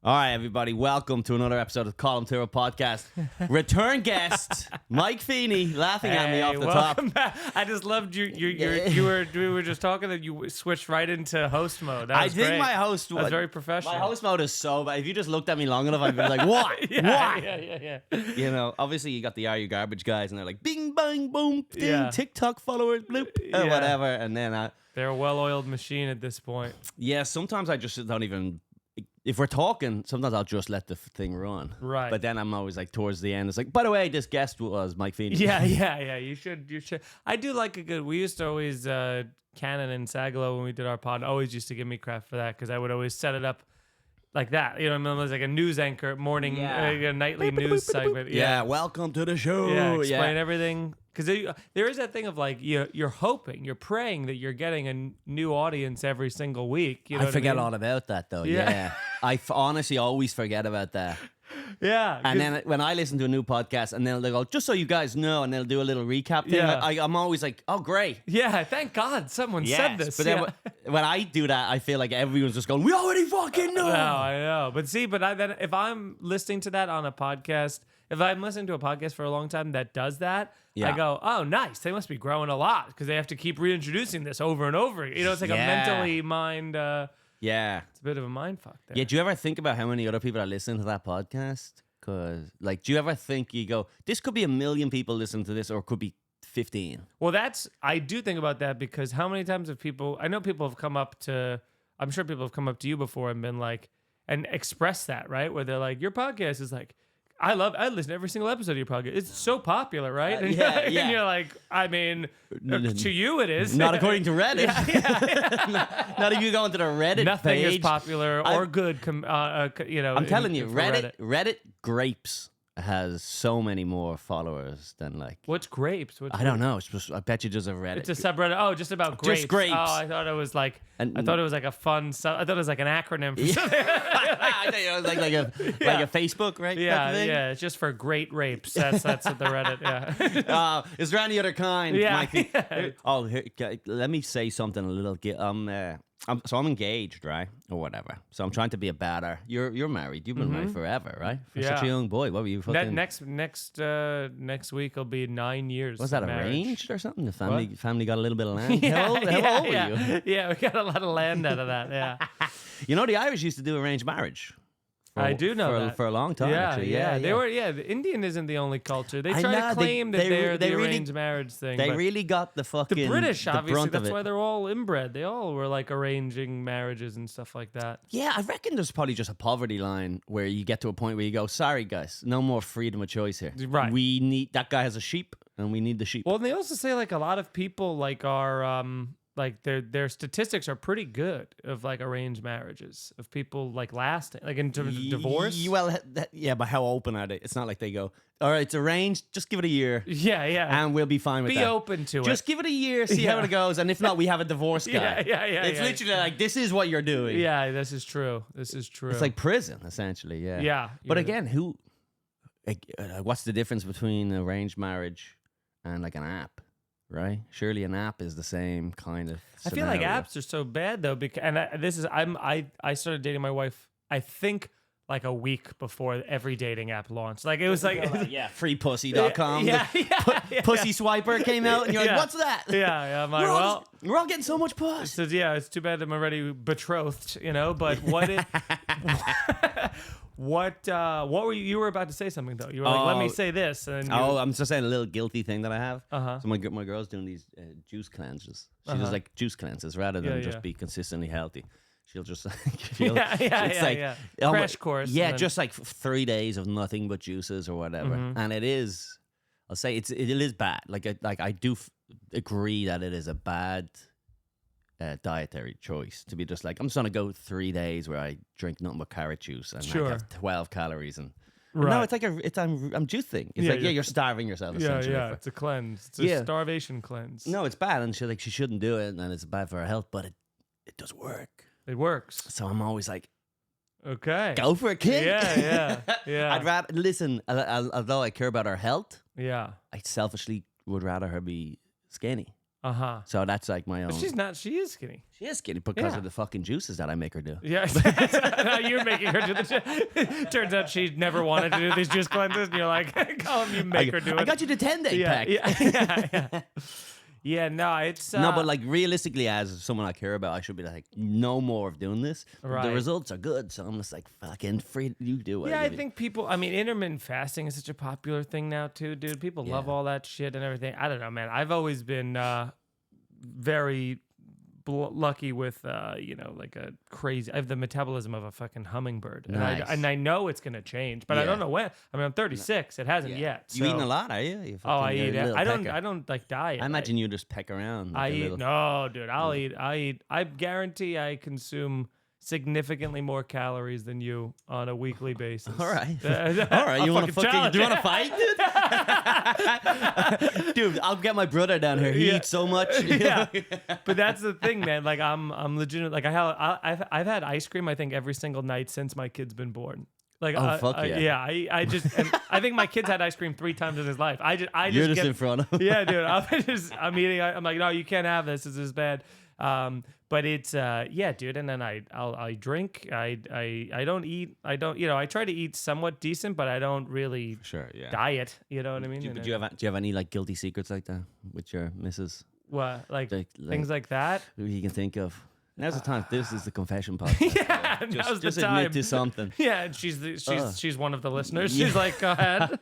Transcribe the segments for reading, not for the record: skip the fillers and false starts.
All right, everybody, welcome to another episode of Colum Tyrrell Podcast. Return guest, Mike Feeney, laughing at me off the top. Back. I just loved you. We were just talking that you switched right into host mode. That was I think great. my host That was very professional. My host mode is so bad. If you just looked at me long enough, I'd be like, what? What? Yeah. You know, obviously you got the Are You Garbage guys, and they're like, bing, bang, boom, ding, Yeah. TikTok followers, bloop, or whatever. And then, They're a well-oiled machine at this point. yeah, sometimes I just don't even... If we're talking, sometimes I'll just let the thing run. Right. But then I'm always like, towards the end, it's like, by the way, this guest was Mike Feeney. Yeah. You should. I do like a good. We used to always Cannon and Sagalo when we did our pod always used to give me crap for that because I would always set it up like that. You know, what I mean, it was like a news anchor, morning, a nightly news segment. Yeah, welcome to the show. Yeah, explain everything. Because there is that thing of like you're hoping, you're praying that you're getting a new audience every single week. You know I forget what I mean? all about that though. Yeah. Yeah, I honestly always forget about that. Yeah, And then when I listen to a new podcast, and they'll go, just so you guys know, and they'll do a little recap thing. Yeah. I'm always like, oh great. yeah. Thank God someone said this. But then yeah. when I do that, I feel like everyone's just going, we already fucking know. No, I know. But see, then if I'm listening to that on a podcast, if I'm listening to a podcast for a long time that does that, Yeah. I go, oh, nice. They must be growing a lot because they have to keep reintroducing this over and over. You know, it's like a mentally mind. Yeah. It's a bit of a mind fuck there. Yeah, do you ever think about how many other people are listening to that podcast? Because, like, do you ever think you go, this could be 1 million people listening to this, or it could be 15? Well, I do think about that because how many times have I know people have come up to, I'm sure people have come up to you before and been like, and expressed that, right? Where they're like, your podcast is like, I listen to every single episode of your podcast. It's so popular, right? And, yeah. and you're like, I mean, to you it is. Not according to Reddit. Not if you go into the Reddit Nothing page. is popular or good, I'm telling you, for Reddit grapes has so many more followers than like. What's grapes? I don't know. It's just, I bet you just a Reddit. It's a subreddit. Oh, just about grapes. Just grapes. Oh, I thought it was like. And- I thought it was like a fun. I thought it was like an acronym for something. I think it was like a Facebook, right? type of thing? Yeah. It's just for great rapes. That's what the Reddit. Yeah. Is there any other kind? Yeah, Mikey? yeah. Oh, let me say something a little. I'm engaged, right, or whatever. So I'm trying to be a better. You're married. You've been married forever, right? For such a young boy. What were you? Fucking... Next week will be 9 years. Was that of marriage. arranged or something? The family got a little bit of land. How old were you? Yeah, we got a lot of land out of that. Yeah. You know, the Irish used to do arranged marriage. I do know that. For a long time, actually. Yeah. They were. Yeah, the Indian isn't the only culture. They I try know, to claim that they're the really- arranged marriage thing. They but really got the fucking the British, obviously, brunt of that's it. why they're all inbred. They all were like arranging marriages and stuff like that. Yeah, I reckon there's probably just a poverty line where you get to a point where you go, sorry guys, no more freedom of choice here. Right. We need, that guy has a sheep and we need the sheep. Well, and they also say like a lot of people like are like their statistics are pretty good of like arranged marriages of people like lasting like in terms of divorce. Yeah, but how open are they? It's not like they go, all right, it's arranged, just give it a year. Yeah. And we'll be fine with Be that. open to it. Just give it a year, see how it goes, and if not, we have a divorce guy. Yeah. It's literally like, this is what you're doing. Yeah, this is true. It's like prison, essentially, yeah. Yeah. But again, what's the difference between arranged marriage and like an app, right? Surely an app is the same kind of I feel like scenario. apps are so bad though because I started dating my wife I think like a week before every dating app launched. Like it was like freepussy.com. Yeah. Pussy Swiper came out and you're like, what's that? Yeah. I'm like, we're all getting so much puss. So yeah, it's too bad I'm already betrothed, you know. But what were you were about to say something though? You were like, let me say this. And I'm just saying a little guilty thing that I have. Uh-huh. So my girl's doing these juice cleanses. She does like juice cleanses rather than just be consistently healthy. She'll just crash course. Yeah, just like 3 days of nothing but juices or whatever. And it is, I'll say it is bad. I do agree that it is a bad dietary choice to be just like, I'm just gonna go 3 days where I drink nothing but carrot juice and I have 12 calories and. Right. No, it's like I'm juicing. It's you're starving yourself. Essentially. Yeah. It's a cleanse. It's a starvation cleanse. No, it's bad, and she shouldn't do it, and it's bad for her health. But it does work. It works. So I'm always like, okay, go for it, kid. Yeah. I'd rather listen. Although I care about her health, yeah, I selfishly would rather her be skinny. So that's like my own. But she's not. She is skinny. She is skinny because of the fucking juices that I make her do. Yeah. No, you're making her do the Turns out she never wanted to do these juice cleanses, and you're like, Colum, you make her do it. I got you the 10-day pack. Yeah. Yeah, no, it's... no, but like realistically, as someone I care about, I should be like, no more of doing this. Right. The results are good, so I'm just like, fucking free, you do it. Yeah, I think people... I mean, intermittent fasting is such a popular thing now, too, dude. People love all that shit and everything. I don't know, man. I've always been very... lucky with like a crazy. I have the metabolism of a fucking hummingbird, Nice. and I know it's gonna change, but I don't know when. I mean, I'm 36. It hasn't yet. So. You eating a lot, are you? I eat. I don't like diet. I imagine you just peck around. Like I eat. No, dude. I'll eat. I guarantee I consume significantly more calories than you on a weekly basis. All right. All right. You want to do you want to fight, dude? Dude, I'll get my brother down here. He eats so much. Yeah. But that's the thing, man. Like I'm legit. Like I've had ice cream, I think, every single night since my kid's been born. Like, fuck yeah. Yeah, I just, and I think my kid's had ice cream 3 times in his life. You're just in front of him. Yeah, dude. I'm eating. I'm like, no, you can't have this. This is bad. But it's dude. And then I drink. I don't eat. I try to eat somewhat decent, but I don't really diet. You know what I mean? Do you have any like guilty secrets like that with your missus? What like things like that? Who you can think of? Now's the time. This is the confession podcast. Yeah, now's the time. Admit to something. Yeah, and she's one of the listeners. She's like, go ahead.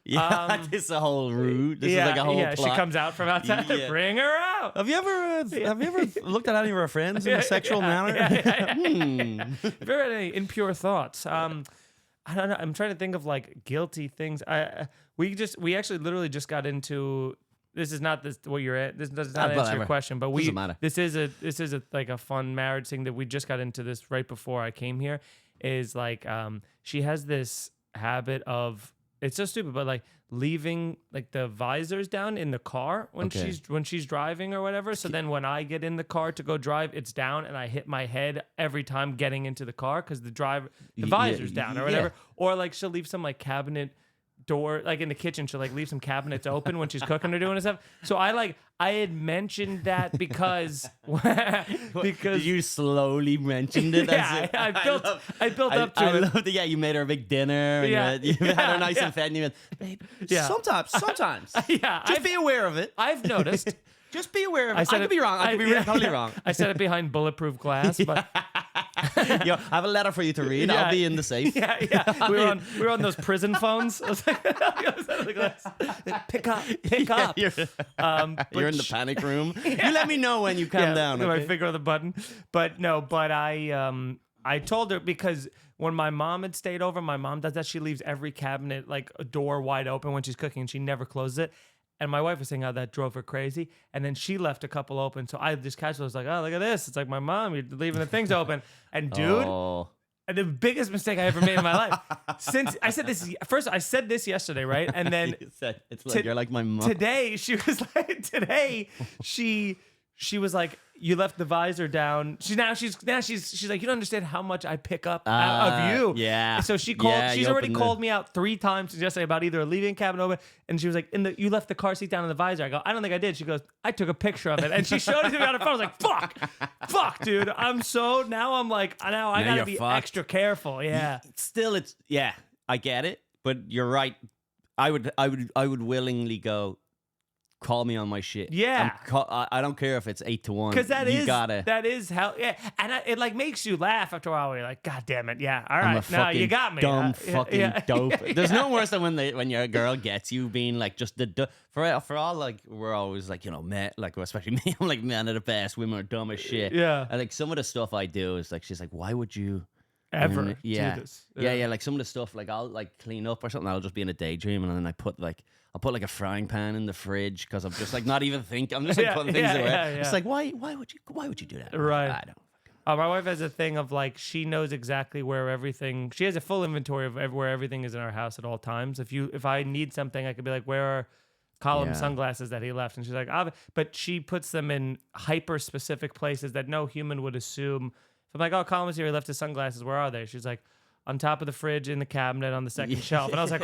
Yeah, this is a whole route. This is like a whole plot. She comes out from outside. Yeah. Bring her out. Have you ever looked at any of our friends in a sexual manner? Have you ever had any impure thoughts? I don't know. I'm trying to think of like guilty things. We actually literally just got into. This is not what you're at. This does not answer your question, but this is a like a fun marriage thing that we just got into this right before I came here. Is like she has this habit of, it's so stupid, but like leaving like the visors down in the car when she's driving or whatever. So then when I get in the car to go drive, it's down and I hit my head every time getting into the car because the visor's down or whatever. Or like she'll leave some like cabinet door, like in the kitchen, she'll like leave some cabinets open when she's cooking or doing stuff. So I had mentioned that because you slowly mentioned it. Yeah, I built up to it. I love that. Yeah, you made her a big dinner. And you had her nice and fed. And you went, babe, sometimes. Yeah, just be aware of it. I've noticed. Just be aware of it. I could be wrong. I could be totally wrong. I said it behind bulletproof glass, but I have a letter for you to read. I'll be in the safe. Yeah. We were on those prison phones. I was like, pick up. You're in the panic room. You let me know when you come down. Okay? I figure out the button. But I told her because when my mom had stayed over, my mom does that. She leaves every cabinet like a door wide open when she's cooking, and she never closes it. And my wife was saying how that drove her crazy. And then she left a couple open. So I just casually was like, oh, look at this. It's like my mom, you're leaving the things open. And dude, the biggest mistake I ever made in my life. Since I said this yesterday, right? And then you're like my mom. Today, she was like, you left the visor down. She's like, you don't understand how much I pick up out of you. Yeah. So she called. Yeah, she's already called me out 3 times yesterday about either leaving cabinet open, and she was like, you left the car seat down in the visor. I go, I don't think I did. She goes, I took a picture of it, and she showed it to me on her phone. I was like, fuck, dude. I'm like, I gotta be extra careful. Yeah. Still, I get it, but you're right. I would willingly go. Call me on my shit. Yeah. I don't care if it's 8-1. Because that is how, yeah. And it like makes you laugh after a while where you're like, God damn it. Yeah. All right. No, you got me. Dumb fucking dope. There's no worse than when your girl gets you being like just for all like, we're always like, men, like, especially me, I'm like, men are the best. Women are dumb as shit. Yeah. And like some of the stuff I do is like, she's like, why would you ever do this? Yeah. Like some of the stuff, like I'll like clean up or something. I'll just be in a daydream and then I'll put like a frying pan in the fridge because I'm just like not even thinking. I'm just like putting things away. Yeah. It's like why would you do that? Right. I don't. My wife has a thing of like she knows exactly where everything. She has a full inventory of where everything is in our house at all times. If I need something, I could be like, where are Colum's sunglasses that he left? And she's like, but she puts them in hyper specific places that no human would assume. If I'm like, oh, Colum was here, he left his sunglasses. Where are they? She's like, on top of the fridge in the cabinet on the second shelf. And I was like,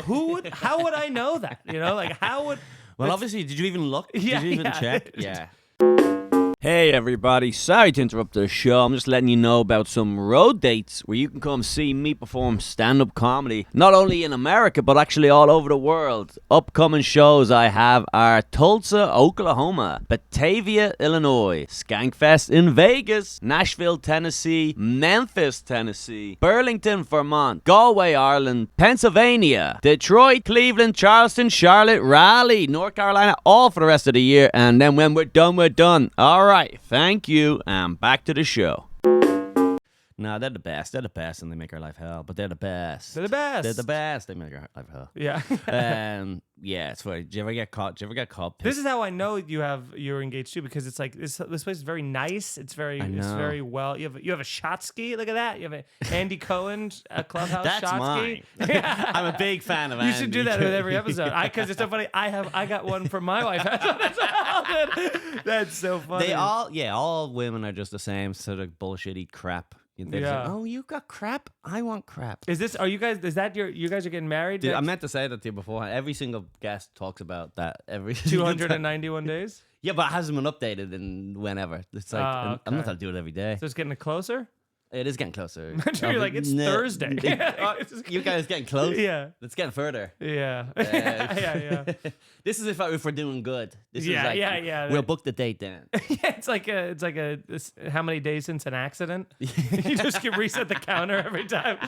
how would I know that? Like how would Well, obviously, did you even look? Yeah, Did you even yeah. check? Yeah. Hey everybody, sorry to interrupt the show. I'm just letting you know about some road dates where you can come see me perform stand-up comedy, not only in America but actually all over the world. Upcoming shows I have are Tulsa, Oklahoma, Batavia, Illinois, Skankfest in Vegas, Nashville, Tennessee, Memphis, Tennessee, Burlington, Vermont, Galway, Ireland, Pennsylvania, Detroit, Cleveland, Charleston, Charlotte, Raleigh, North Carolina, all for the rest of the year, and then when we're done, we're done. All right, thank you, and back to the show. No, they're the best. They're the best, and they make our life hell. But they're the best. They're the best. They're the best. They make our life hell. Yeah. Yeah, it's funny. Did you ever get caught? This is how I know you're engaged too, because it's like this place is very nice. It's very well. You have a shot ski. Look at that. You have a Andy Cohen a clubhouse That's shot mine. ski. I'm a big fan of You Andy. should do that with every episode. Because it's so funny. I got one for my wife. That's so funny. They all women are just the same sort of bullshitty crap. They're just like, oh, you got crap? I want crap. Is guys are getting married? Dude, I meant to say that to you before. Every single guest talks about that every 291 days? Yeah, but it hasn't been updated in whenever. It's like, I'm not going to do it every day. So it's getting closer? It is getting closer. You're like, it's Thursday. You guys getting close? Yeah. Let's get further. Yeah. Yeah. This is if we're doing good. This is like, yeah. We'll book the date then. Yeah, it's like how many days since an accident? You just can reset the counter every time.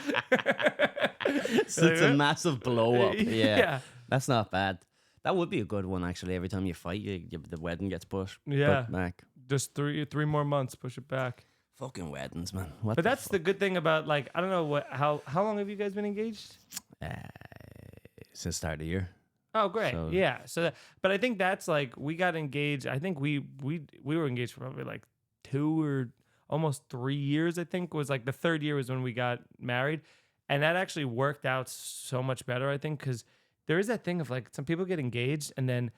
So it's a massive blow up. Yeah. That's not bad. That would be a good one, actually. Every time you fight, the wedding gets pushed. Yeah. Back. Just three more months, push it back. Fucking weddings, man. But that's the good thing about, like, I don't know how long have you guys been engaged? Since the start of the year. Oh, great. So, yeah. So, but I think that's like, we got engaged. I think we were engaged for probably like 2 or almost 3 years. I think was like the third year was when we got married, and that actually worked out so much better. I think because there is that thing of like some people get engaged and then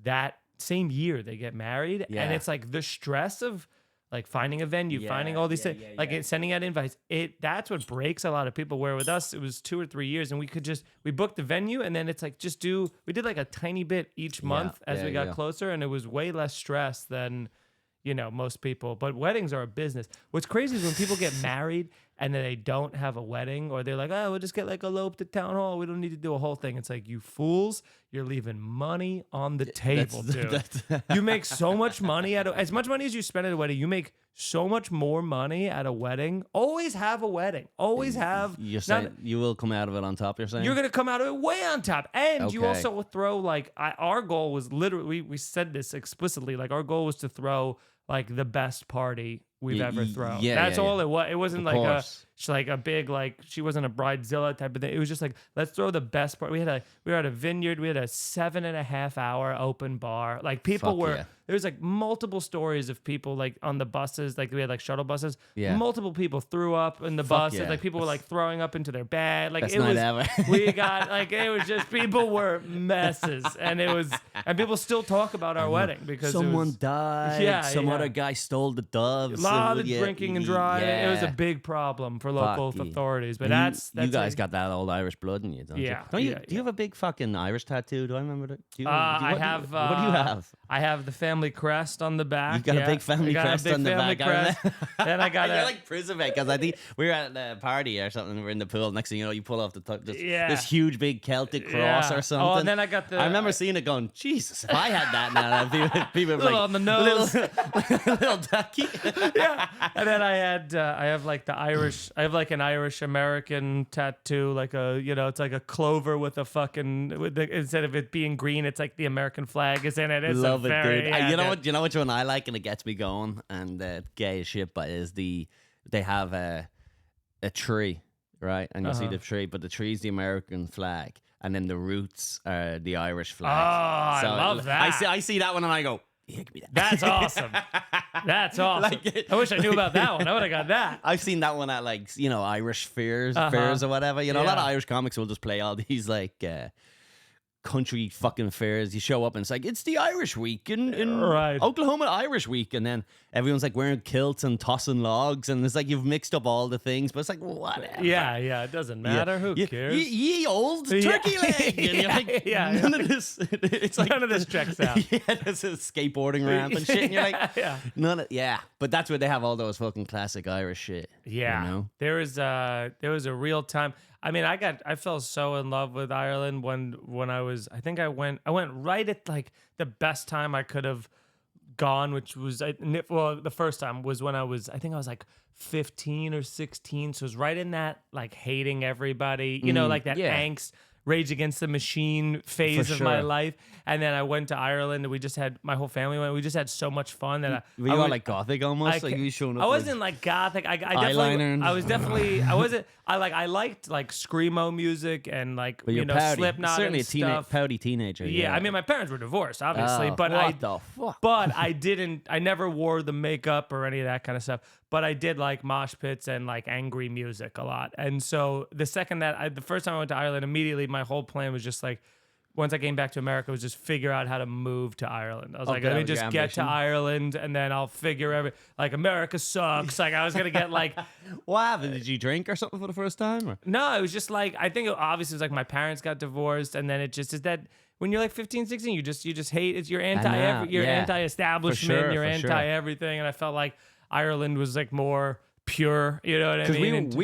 that same year they get married, and it's like the stress of like finding a venue, finding all these things, sending out invites. That's what breaks a lot of people. Where with us, it was 2 or 3 years, and we booked the venue, and then it's like we did like a tiny bit each month as we got closer, and it was way less stress than most people. But weddings are a business. What's crazy is when people get married and then they don't have a wedding, or they're like, oh, we'll just get like eloped at town hall. We don't need to do a whole thing. It's like, you fools, you're leaving money on the table, dude. You make so much money as much money as you spend at a wedding, you make so much more money at a wedding. Always have a wedding. Always have. You're saying you will come out of it on top, you're saying? You're going to come out of it way on top. And you also will throw, like, our goal was literally, we said this explicitly, like, our goal was to throw like the best party we've ever thrown. That's all it was. It wasn't like a big, like, she wasn't a bridezilla type of thing. It was just like, let's throw the best part. We were at a vineyard. We had a 7.5 hour open bar. Like, people there was like multiple stories of people like on the buses. Like, we had like shuttle buses. Yeah. Multiple people threw up in the buses. Yeah. Like, people were like throwing up into their bed. Like, we got like, it was just, people were messes. And people still talk about our wedding because someone died. Yeah. Some other guy stole the doves. A lot of drinking and driving. Yeah. It was a big problem for local authorities. But that's you guys got that old Irish blood in you, don't you? Do you have a big fucking Irish tattoo? Do I remember that? I have. What do you have? I have the family crest on the back. You got a big family crest on the back. Then I got You're like prison mate, because I think we were at a party or something. We're in the pool. Next thing you know, you pull off this huge big Celtic cross or something. Oh, and then I got I remember seeing it going, Jesus, if I had that now, people would be like, on the nose, little ducky. Yeah. And then I have like the Irish. I have like an Irish American tattoo, like it's like a clover with a fucking instead of it being green, it's like the American flag is in it. It's love it, dude. You know which one I like, and it gets me going, and gay as shit. But is they have a tree, right? And you see the tree, but the tree's the American flag, and then the roots are the Irish flag. Oh, I love that. I see that one, and I go, yeah, give me that. That's awesome. That's awesome. I wish I knew about that one. I would have got that. I've seen that one at like Irish fairs or whatever. A lot of Irish comics will just play all these like country fucking fairs. You show up and it's like, it's the Irish week in Right. Oklahoma Irish week. And then everyone's like wearing kilts and tossing logs. And it's like you've mixed up all the things, but it's like, whatever. Yeah, it doesn't matter. Who cares? Ye old turkey leg. And you're like, none of this. It's like none of this checks out. Yeah, there's a skateboarding ramp and shit. And you're like, but that's where they have all those fucking classic Irish shit. Yeah. You know? There was a real time. I mean, I fell so in love with Ireland when I went right at like the best time I could have gone, which was the first time was when I was like 15 or 16. So it was right in that like hating everybody, like that angst, Rage Against the Machine phase of my life. And then I went to Ireland and my whole family went. We just had so much fun that were you all like gothic almost? Like you showing up? I wasn't like gothic. I liked like screamo music and like Slipknot certainly and stuff. Pouty teenager. Yeah, I mean my parents were divorced, obviously, but I never wore the makeup or any of that kind of stuff. But I did like mosh pits and like angry music a lot. And so the first time I went to Ireland, immediately my whole plan was just like, once I came back to America, was just figure out how to move to Ireland. I was like, let me just get to Ireland and then I'll figure like America sucks. Like I was gonna get like, what happened? Did you drink or something for the first time? Or? No, it was just like, I think obviously it was like my parents got divorced, and then it just is that when you're like 15, 16, you just hate it. You're anti-establishment, you're anti-everything, and I felt like Ireland was like more pure, you know what I mean? Because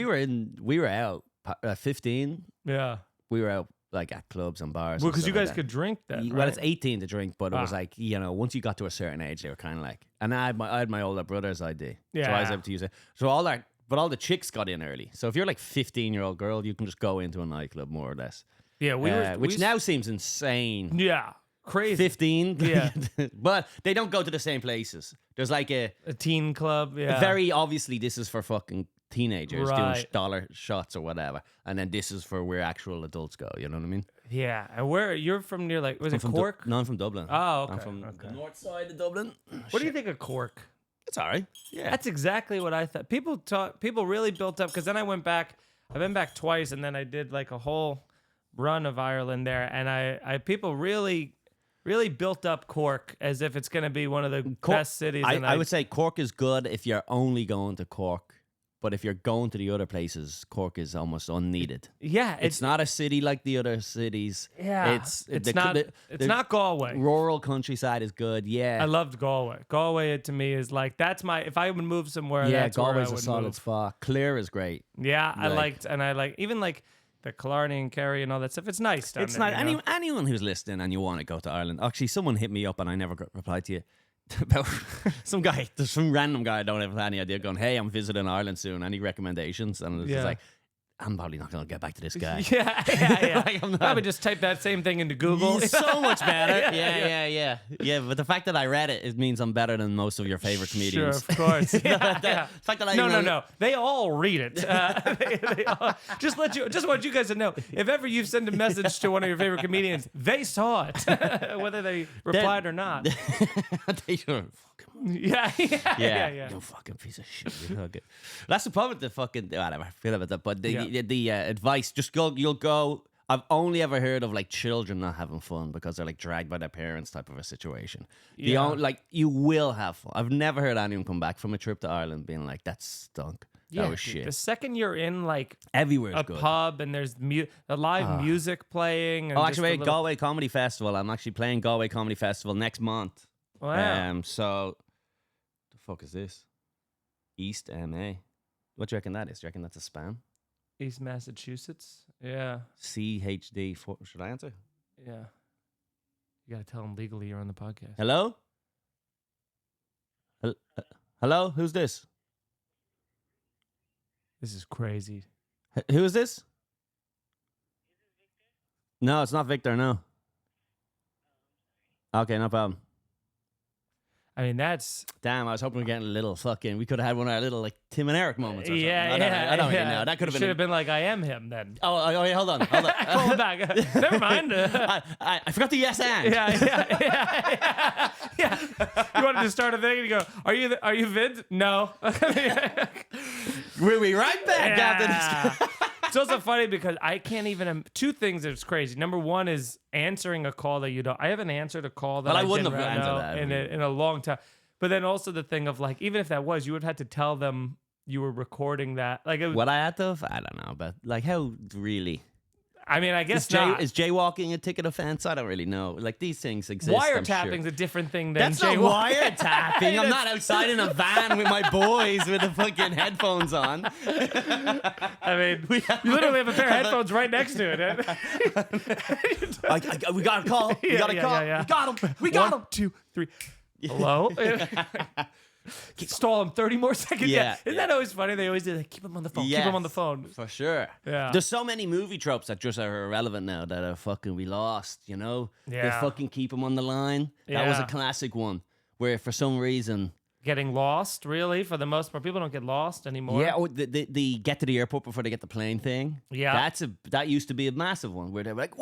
we were out at 15. Yeah, we were out like at clubs and bars. Well, because you guys could drink then. Well, it's 18 to drink, but it was like once you got to a certain age, they were kind of like. And I had my older brother's ID, so I was able to use it. So all the chicks got in early. So if you're like 15-year-old girl, you can just go into a nightclub more or less. Yeah, which now seems insane. Yeah. Crazy. 15, yeah. But they don't go to the same places. There's like a teen club. Yeah, very obviously this is for fucking teenagers doing dollar shots or whatever, and then this is for where actual adults go. You know what I mean? Yeah. And where you're from near like I'm Cork? No, I'm from Dublin. Oh, okay. I'm from the north side of Dublin. What do you think of Cork? It's all right. Yeah, that's exactly what I thought. People really built up, because then I went back. I've been back twice, and then I did like a whole run of Ireland there, and I people really built up Cork as if it's going to be one of the best cities. I would say Cork is good if you're only going to Cork, but if you're going to the other places, Cork is almost unneeded. Yeah, it's not a city like the other cities. Yeah, it's not Galway. Rural countryside is good. Yeah, I loved Galway. Galway to me is like if I would move somewhere. Yeah, that's Galway's where I would a solid move. spot. Clare is great. Yeah, I liked even like the Killarney and Kerry and all that stuff. It's nice down there. It's nice. Anyone who's listening and you want to go to Ireland. Actually, someone hit me up and I never replied to you about there's some random guy I don't have any idea going, hey, I'm visiting Ireland soon. Any recommendations? And it's just like, I'm probably not going to get back to this guy. Yeah. Like, probably just type that same thing into Google. So much better. Yeah. But the fact that I read it means I'm better than most of your favorite comedians. Sure, of course. The fact that No. They all read it. They all, just want you guys to know. If ever you send a message to one of your favorite comedians, they saw it, whether they replied or not. They don't. Yeah. You fucking piece of shit. That's the problem with the fucking whatever. Feel about that, but the advice: just go. You'll go. I've only ever heard of like children not having fun because they're like dragged by their parents type of a situation. You will have fun. I've never heard anyone come back from a trip to Ireland being like, that stunk. That was shit. The second you're in like everywhere's good. Pub and there's the live music playing. And actually, Galway Comedy Festival. I'm actually playing Galway Comedy Festival next month. Wow. So the fuck is this? East MA. What do you reckon that is? Do you reckon that's a spam? East Massachusetts? Yeah. CHD. Should I answer? Yeah. You got to tell them legally you're on the podcast. Hello? Hello? Who's this? This is crazy. Who is this? No, it's not Victor, no. Okay, no problem. I mean, that's... Damn, I was hoping we were getting a little fucking... We could have had one of our little, like, Tim and Eric moments or something. I don't really know. That could have been... Should have been like, I am him, then. Oh, wait, hold on. Call him back. Never mind. I forgot the yes and. Yeah. You wanted to start a thing and you go, are you Vid? No. We'll be right back after this. It's also funny because I can't even. Two things that's crazy. Number one is answering a call that you don't. I haven't answered a call that Well, I I wouldn't didn't have answered know that. in a long time. But then also the thing of like, even if that was, you would have had to tell them you were recording that. Like, it was, What I had to have? I don't know, but like, how really? I mean, I guess Is jaywalking a ticket offense? I don't really know. Like, these things exist. wiretapping's a different thing than That's not jaywalking. wiretapping. I'm not outside in a van with my boys with the fucking headphones on. I mean, you literally have a pair of headphones right next to it. We got a call. We got a call. Yeah. We got him. We got him. 1, 2, 3. Hello? Stall him 30 more seconds. Yeah, Isn't that always funny? They always do like, keep him on the phone. Keep him on the phone. For sure. Yeah. There's so many movie tropes that just are irrelevant now that are fucking we lost, you know? They Yeah. fucking keep him on the line. That was a Yeah. classic one where for some reason... Getting lost, really, for the most part. People don't get lost anymore. Yeah, the get to the airport before they get the plane thing. Yeah. That used to be a massive one where they're like,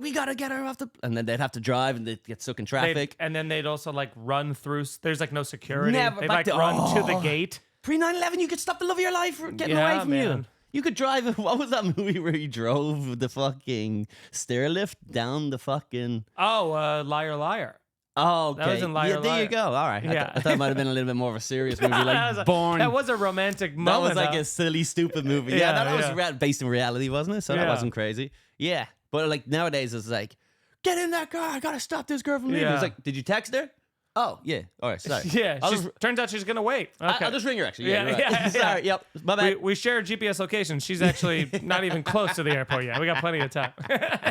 we gotta get her off the... And then they'd have to drive and they'd get stuck in traffic. And then they'd also like run through. There's like no security. Never They'd back like to- run to the Oh. gate. Pre 9/11, you could stop the love of your life from getting Yeah, away from you. man. You could drive. What was that movie where he drove the fucking stair lift down the fucking? Oh, Liar, Liar. Oh, okay. That was in Liar, yeah, there Liar. you go. All right. Yeah. I thought it might have been a little bit more of a serious movie, That like was a- Born. That was a romantic That moment. was like huh? a silly, stupid movie. Yeah, that was yeah. based in reality, wasn't it? So that Yeah. wasn't crazy. Yeah, but like nowadays, it's like, get in that car. I gotta stop this girl from leaving. Yeah. It's like, did you text her? Oh, yeah. All right. Sorry. Yeah, I'll turns out she's gonna wait. Okay. I'll just ring her. Actually. Yeah, Yeah. You're right. yeah, Sorry. Yep. My bad. we share a GPS location. She's actually not even close to the airport yet. We got plenty of time.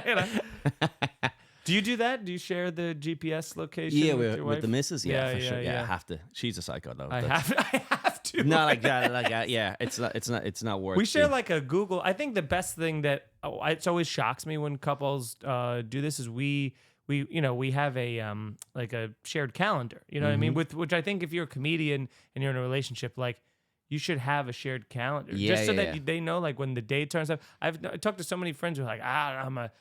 You know? Do you do that? Do you share the GPS location? Yeah, with your with wife? the missus. Yeah, Yeah, for sure. yeah, Yeah, yeah. I have to. She's a psycho though. I That's- have to. No, like that. Yeah, it's not worth. We share it. like a Google. I think the best thing that it always shocks me when couples do this is we have a like a shared calendar. You know what I Mm-hmm. mean? With which I think if you're a comedian and you're in a relationship, like you should have a shared calendar Yeah, just so yeah, that yeah. they know like when the day turns up. I talked to so many friends who are like,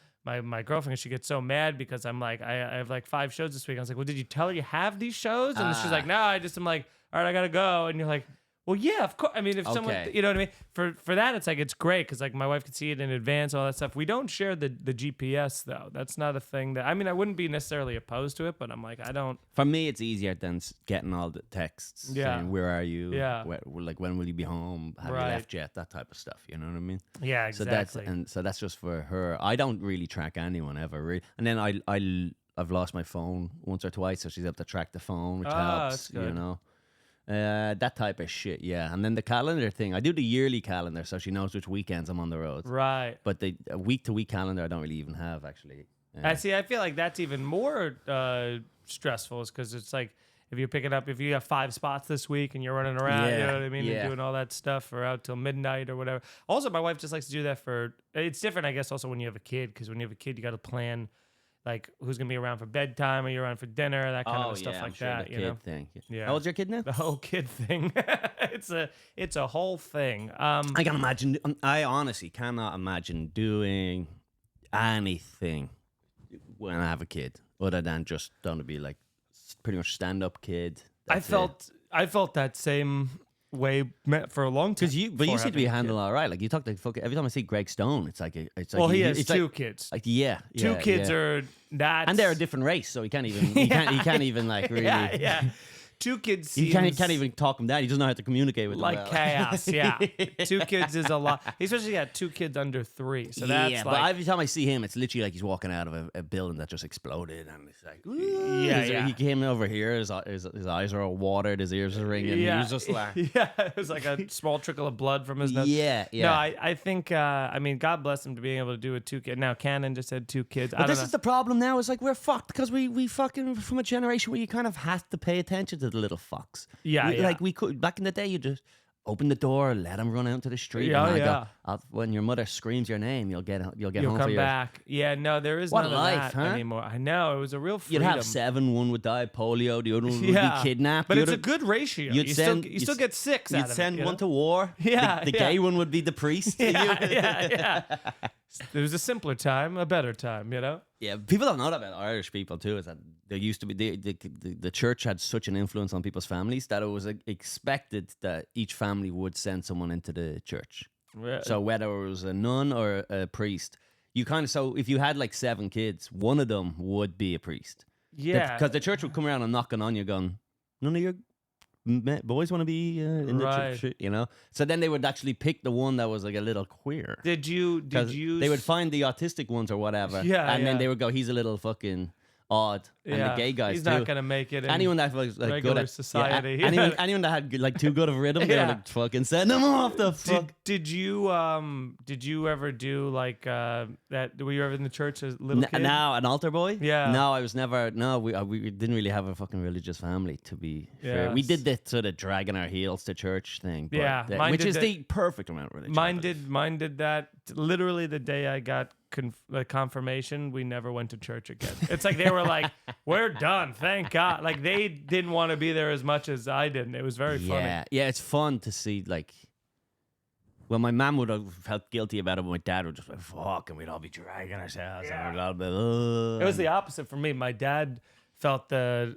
my girlfriend, she gets so mad because I'm like, I have like 5 shows this week. I was like, well, did you tell her you have these shows? And she's like, no, I'm like, all right, I gotta go. And you're like, well, yeah, of course. I mean, if someone, Okay. you know what I mean? For that, it's like, it's great because like my wife could see it in advance, all that stuff. We don't share the GPS though. That's not a thing that, I mean, I wouldn't be necessarily opposed to it, but I'm like, I don't. For me, it's easier than getting all the texts. Yeah. Saying, where are you? Yeah. Like when will you be home? Have Right. you left yet? That type of stuff. You know what I mean? Yeah, exactly. So that's just for her. I don't really track anyone ever. Really. And then I've lost my phone once or twice, so she's able to track the phone, which helps. that's good. You know. That type of shit, yeah. And then the calendar thing, I do the yearly calendar, so she knows which weekends I'm on the road. Right. But the week-to-week calendar, I don't really even have, actually. I see. I feel like that's even more stressful, is because it's like if you're picking up, if you have 5 spots this week and you're running around, you Yeah, know what I mean, yeah. and doing all that stuff, or out till midnight or whatever. Also, my wife just likes to do that for. It's different, I guess, also when you have a kid, because when you have a kid, you got to plan like who's gonna be around for bedtime, or you're around for dinner, that kind of stuff I'm like sure that. the You kid know, thing. Yeah. How old's your kid now? the whole kid thing. it's a whole thing. I can imagine. I honestly cannot imagine doing anything when I have a kid, other than just going to be like pretty much stand-up kid. I felt that same way for a long time. Because you before seem to having be a kid. handling all right. Like you talk to every time I see Greg Stone, it's like Well, he has it's 2 like, kids. Like yeah, 2 kids yeah. are that, and they're a different race, so he can't even he can't even like really. yeah. 2 kids He seems can't even talk him down. He doesn't know how to communicate with them like well. chaos. Yeah, 2 kids is a lot. He especially got 2 kids under 3, so that's yeah, like but every time I see him, it's literally like he's walking out of a building that just exploded, and it's like, Yeah. He came over here, his eyes are all watered, his ears are ringing. yeah, He was just like, yeah, it was like a small trickle of blood from his nose. yeah. No, I think I mean, God bless him to being able to do it 2 kids. Now Cannon just had 2 kids. I But don't this know. is the problem now. It's like we're fucked because we fucking from a generation where you kind of have to pay attention to the little fucks. Yeah, yeah. Like we could back in the day, you just open the door, let him run out into the street. Yeah, and I yeah. go, when your mother screams your name, you'll get You'll home for come your. back. Yeah, no, there is What none a of life, that huh? anymore. I know, it was a real freedom. You'd have 7, one would die of polio, the other one would Yeah, be kidnapped. but the it's a other- good ratio. You'd You send- still, you still get 6 out You'd of it. send you one know? to war. Yeah, the yeah. gay one would be the priest. yeah. It was a simpler time, a better time, you know? Yeah, people don't know that about Irish people too. Is that there used to be the church had such an influence on people's families that it was expected that each family would send someone into the church. So whether it was a nun or a priest, you kind of, so if you had like 7 kids, one of them would be a priest. Yeah. Because the church would come around and knocking on you going, none of your boys want to be in the church, you know? So then they would actually pick the one that was like a little queer. Did you? They would find the autistic ones or whatever. Yeah. And then they would go, he's a little fucking odd. And the gay guys he's too. not going to make it in anyone that was like regular good at society. Yeah, anyone that had like too good of rhythm, they would like fucking send them off the fuck. Did you ever do like that? Were you ever in the church as a little kid? Now an altar boy? Yeah. No, I was never. No, we didn't really have a fucking religious family. To be fair, we did the sort of dragging our heels to church thing. But which is the perfect amount of religion. Mine did that literally the day I got confirmation. We never went to church again. It's like they were like, we're done, thank God. Like they didn't want to be there as much as I did. It was very funny. Yeah, it's fun to see like. Well, my mum would have felt guilty about it, but my dad would just be like, fuck, and we'd all be dragging ourselves. And we'd all be, It was the opposite for me. My dad felt the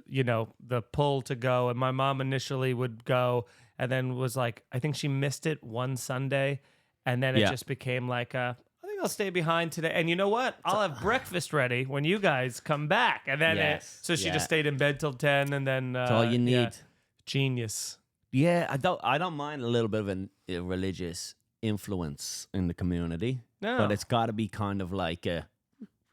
pull to go, and my mom initially would go, and then was like, I think she missed it one Sunday, and then it just became like I think I'll stay behind today. And you know what? I'll have breakfast ready when you guys come back. And then so she just stayed in bed till 10, and then that's all you need. Yeah. Genius. Yeah, I don't mind a little bit of a religious influence in the community. No. But it's got to be kind of like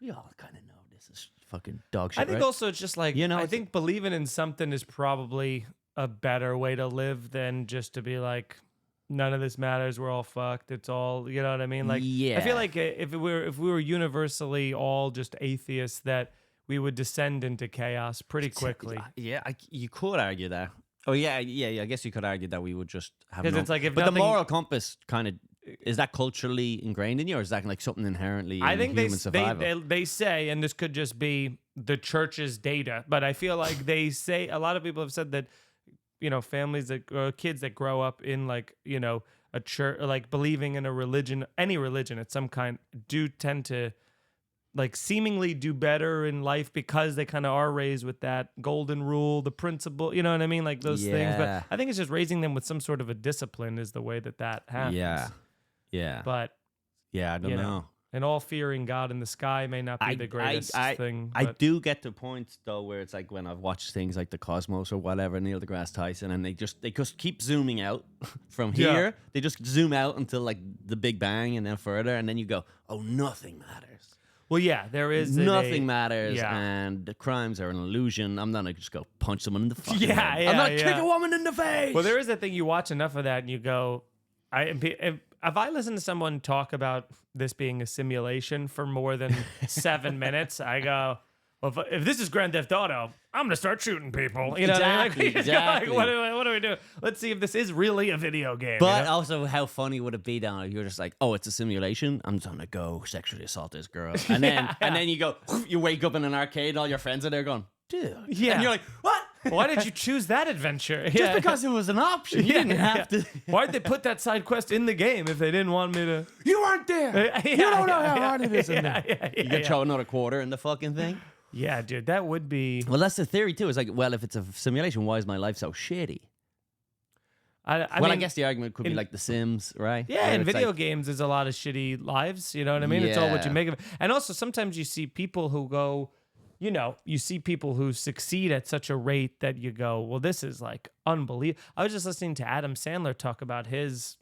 we all kind of know this is fucking dog shit. I think right? Also it's just like, I think believing in something is probably a better way to live than just to be like, none of this matters, we're all fucked, it's all, you know what I mean? Like, I feel like if we were universally all just atheists, that we would descend into chaos pretty quickly. Yeah, you could argue that. Oh yeah. I guess you could argue that we would just have. Because it's like, if but nothing, the moral compass kind of is that culturally ingrained in you, or is that like something inherently? I think human survival? They say, and this could just be the church's data, but I feel like they say a lot of people have said that families that kids that grow up in like a church, like believing in a religion, any religion at some kind, do tend to like seemingly do better in life because they kind of are raised with that golden rule, the principle, you know what I mean? Like those things. But I think it's just raising them with some sort of a discipline is the way that happens. Yeah. But I don't know. And all fearing God in the sky may not be the greatest thing. I do get to points though where it's like when I've watched things like The Cosmos or whatever, Neil deGrasse Tyson, and they just keep zooming out from here. Yeah. They just zoom out until like the Big Bang and then further, and then you go, oh, nothing matters. Well, yeah, there is nothing matters, and the crimes are an illusion. I'm not gonna just go punch someone in the fucking head. I'm not kick a woman in the face. Well, there is that thing, you watch enough of that and you go, if I listen to someone talk about this being a simulation for more than 7 minutes, I go, well, if this is Grand Theft Auto, I'm going to start shooting people. You know exactly. Like, what do we do? Let's see if this is really a video game. But also, how funny would it be down if you're just like, oh, it's a simulation? I'm just going to go sexually assault this girl. And then and then you wake up in an arcade, all your friends are there going, dude. Yeah. And you're like, what? Why did you choose that adventure? Just because it was an option. You didn't have to. Why'd they put that side quest in the game if they didn't want me to? You weren't there. You don't know how hard it is in there. You could throw another quarter in the fucking thing. Yeah, dude, that would be... Well, that's the theory, too. It's like, well, if it's a simulation, why is my life so shitty? I guess the argument could be like The Sims, right? Yeah, in video games, there's a lot of shitty lives, you know what I mean? Yeah. It's all what you make of it. And also, sometimes you see people who go... you see people who succeed at such a rate that you go, well, this is like unbelievable. I was just listening to Adam Sandler talk about his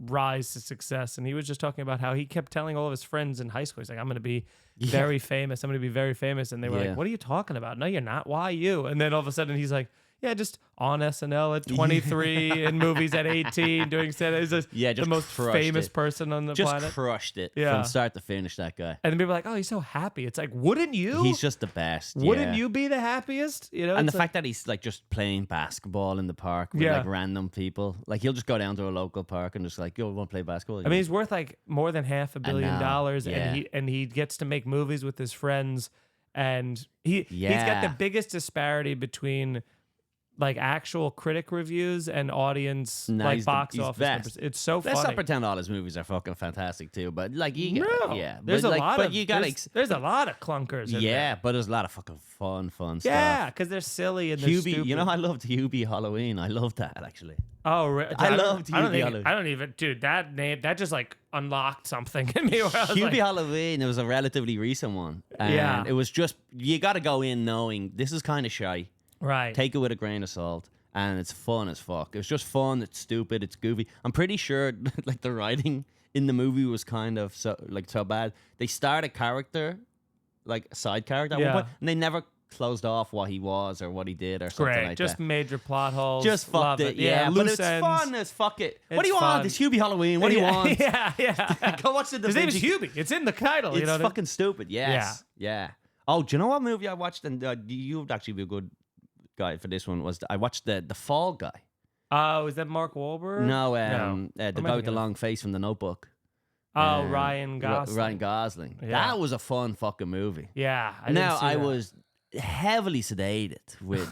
rise to success, and he was just talking about how he kept telling all of his friends in high school, he's like, I'm going to be very famous. I'm going to be very famous. And they were like, what are you talking about? No, you're not. Why you? And then all of a sudden he's like, yeah, just on SNL at 23, in movies at 18, doing stand-up. He's just the most famous person on the planet. Just crushed it from start to finish, that guy. And then people are like, oh, he's so happy. It's like, wouldn't you? He's just the best. Wouldn't you be the happiest? And the fact that he's like just playing basketball in the park with like random people. Like he'll just go down to a local park and just like, yo, want to play basketball? I mean, he's worth like more than $500 million, and he gets to make movies with his friends, and he's got the biggest disparity between like actual critic reviews and audience Nah, like he's box he's office best. numbers. It's so Let's not funny. pretend all his movies are fucking fantastic too, but like you No, yeah, there's but a like, lot but of you gotta there's a lot of clunkers. In there. but there's a lot of fucking fun Yeah, stuff. because they're silly and they're Hubie, stupid. you know, I loved Hubie Halloween. I loved that actually. Oh, I loved Hubie Halloween. I don't even, dude. That name that just like unlocked something in me. Where I was Hubie like, Halloween, it was a relatively recent one, and Yeah. it was just you got to go in knowing this is kind of shy. right. Take it with a grain of salt, and it's fun as fuck. It was just fun. It's stupid. It's goofy. I'm pretty sure like the writing in the movie was kind of so bad. They start a character, like a side character at one Yeah. point, and they never closed off what he was or what he did or something Great. like just that. major plot holes. Just Love fucked it. Yeah, but loose it's ends. fun as fuck it. What do It's you want? fun. It's Hubie Halloween. What do you Yeah, want? Yeah. Go watch the Da His name is Vinci- Hubie. It's in the title. It's you know what I mean? fucking stupid. Yes. Yeah. Oh, do you know what movie I watched? And you'd actually be a good guy for this one. I watched the Fall Guy. Oh, is that Mark Wahlberg? No, the Am I guy with thinking the of? long face from The Notebook. Oh, Ryan Gosling. Ryan Gosling. Yeah. That was a fun fucking movie. Yeah. Now I that. was heavily sedated with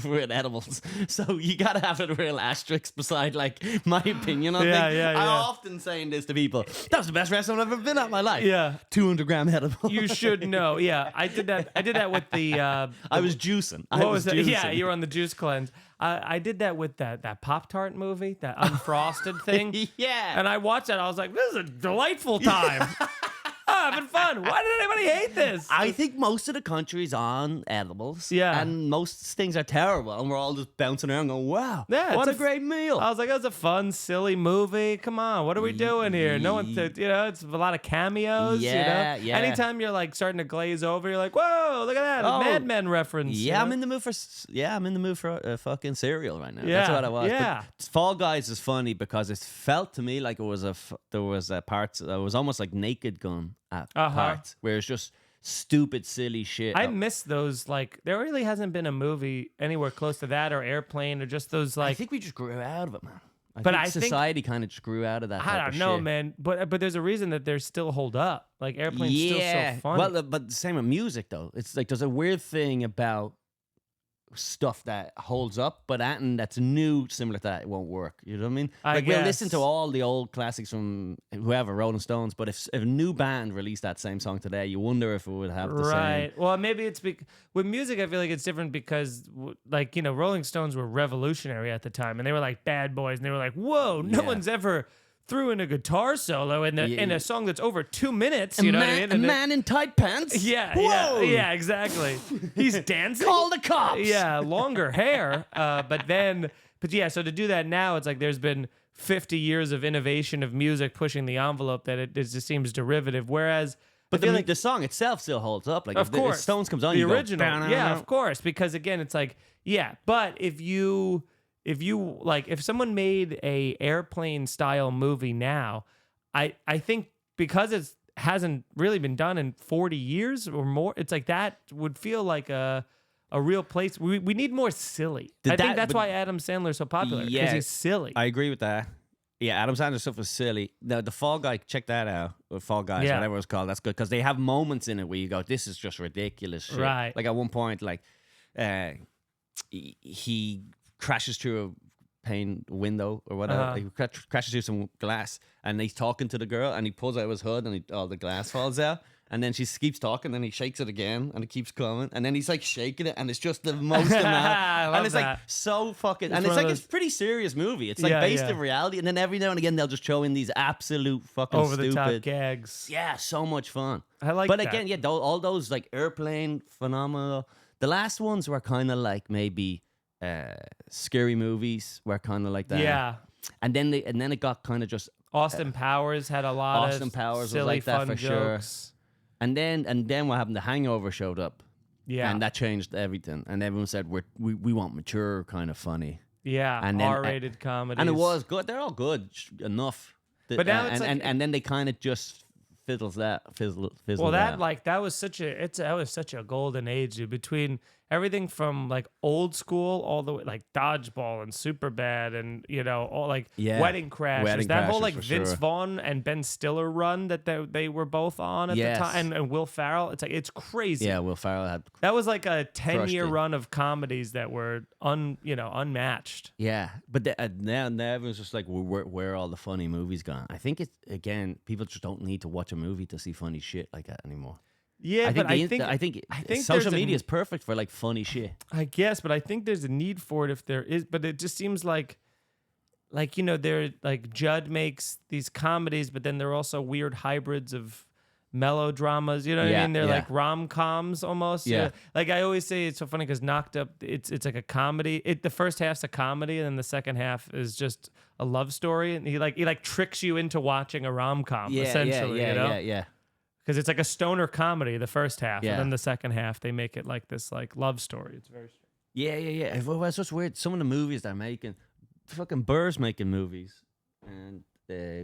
with edibles, so you gotta have a real asterisk beside like my opinion on Yeah, things. yeah, I'm yeah. often saying this to people. That was the best restaurant I've ever been at in my life. Yeah. 200-gram edible. You should know. Yeah, I did that. I did that with the. I was juicing. What I was that? juicing. Yeah, you were on the juice cleanse. I did that with that Pop-Tart movie, that unfrosted thing. Yeah. And I watched that. I was like, this is a delightful time. Oh, having fun. Why did anybody hate this? I think most of the country's on edibles. Yeah. And most things are terrible. And we're all just bouncing around going, wow, Yeah, what a it's great meal. I was like, that was a fun, silly movie. Come on, what are we doing here? No one, it's a lot of cameos. Yeah, yeah. Anytime you're like starting to glaze over, you're like, whoa, look at that, Oh, a Mad Men reference. Yeah, I'm in the mood for fucking cereal right now. Yeah, That's what I was. yeah. But Fall Guys is funny because it felt to me like it was there was a parts. It was almost like Naked Gun at parts where it's just stupid, silly shit. I miss those. Like, there really hasn't been a movie anywhere close to that, or Airplane, or just those I like. think we just grew out of it, man. I think society kind of just grew out of that. I type don't of know, shit. man. But they a reason that they're still hold up. Like Airplane's still so funny. Well, but the same with music though. It's like there's a weird thing about stuff that holds up, but that's new, similar to that, it won't work. You know what I mean? I Like we'll listen guess. to all the old classics from whoever, Rolling Stones, but if a new band released that same song today, you wonder if it would have the Right. same. Well, maybe it's with music. I feel like it's different because, like, Rolling Stones were revolutionary at the time, and they were like bad boys, and they were like, "Whoa, no Yeah. one's ever threw in a guitar solo in a song that's over 2 minutes." A You know man, what I mean? a And man in tight pants. yeah, Whoa! yeah, exactly. He's dancing. Call the cops. Yeah, longer hair. But yeah. So to do that now, it's like there's been 50 years of innovation of music pushing the envelope that it just seems derivative. Whereas. But I feel like the song itself still holds up. Like Of if the course. Stones comes on, the you original, go, yeah, of course, because again, it's like, yeah, but if you like, if someone made a Airplane style movie now, I think because it hasn't really been done in 40 years or more, it's like that would feel like a real place. We need more silly. I think that's why Adam Sandler's so popular, because he's silly. I agree with that. Yeah, Adam Sandler stuff was silly. The Fall Guy, check that out. Or Fall Guys, Yeah. whatever it's called. That's good because they have moments in it where you go, "This is just ridiculous shit." Right. Like at one point, like he crashes through a pane window or whatever. Uh-huh. Like, he crashes through some glass, and he's talking to the girl, and he pulls out his hood, and all the glass falls out. And then she keeps talking, and he shakes it again, and it keeps coming. And then he's like shaking it, and it's just the most amount. I love And it's like that. so fucking. It's And one it's of like those- it's a pretty serious movie. It's like Yeah, based yeah. in reality, and then every now and again they'll just throw in these absolute fucking Over the top stupid. gags. Yeah, so much fun. I like But that. again, yeah, all those like Airplane, phenomenal. The last ones were kind of like maybe scary movies were kind of like that. Yeah. And then it got kind of just. Austin Powers had a lot Austin of Powers was silly, like that fun for sure. jokes. And then what happened? The Hangover showed up. Yeah. And that changed everything. And everyone said we want mature kind of funny. Yeah, And then- R-rated comedies. And it was good. They're all good enough. But now it's and, like- and then they kind of just fizzled Well, out. that was such a golden age, dude. Between everything from like old school all the way like Dodgeball and Superbad and all like Wedding Crashers. That whole like Vince Vaughn and Ben Stiller run that they were both on at the time, and Will Ferrell. It's crazy. Yeah, Will Ferrell that was like a 10-year run of comedies that were unmatched. Yeah, but now everyone's just like, where are all the funny movies gone? I think again, people just don't need to watch a movie to see funny shit like that anymore. Yeah, I think social media is perfect for like funny shit. I guess, but I think there's a need for it if there is. But it just seems like they're like Judd makes these comedies, but then they're also weird hybrids of melodramas. You know what I mean? They're like rom-coms almost. Yeah. Like I always say, it's so funny because Knocked Up, it's like a comedy. The first half's a comedy, and then the second half is just a love story. And he tricks you into watching a rom-com. Essentially. Yeah. Because it's like a stoner comedy, the first half, and then the second half they make it like this like love story. It's very strange. Yeah. Well, it's just weird. Some of the movies they're making, fucking Burr's making movies, and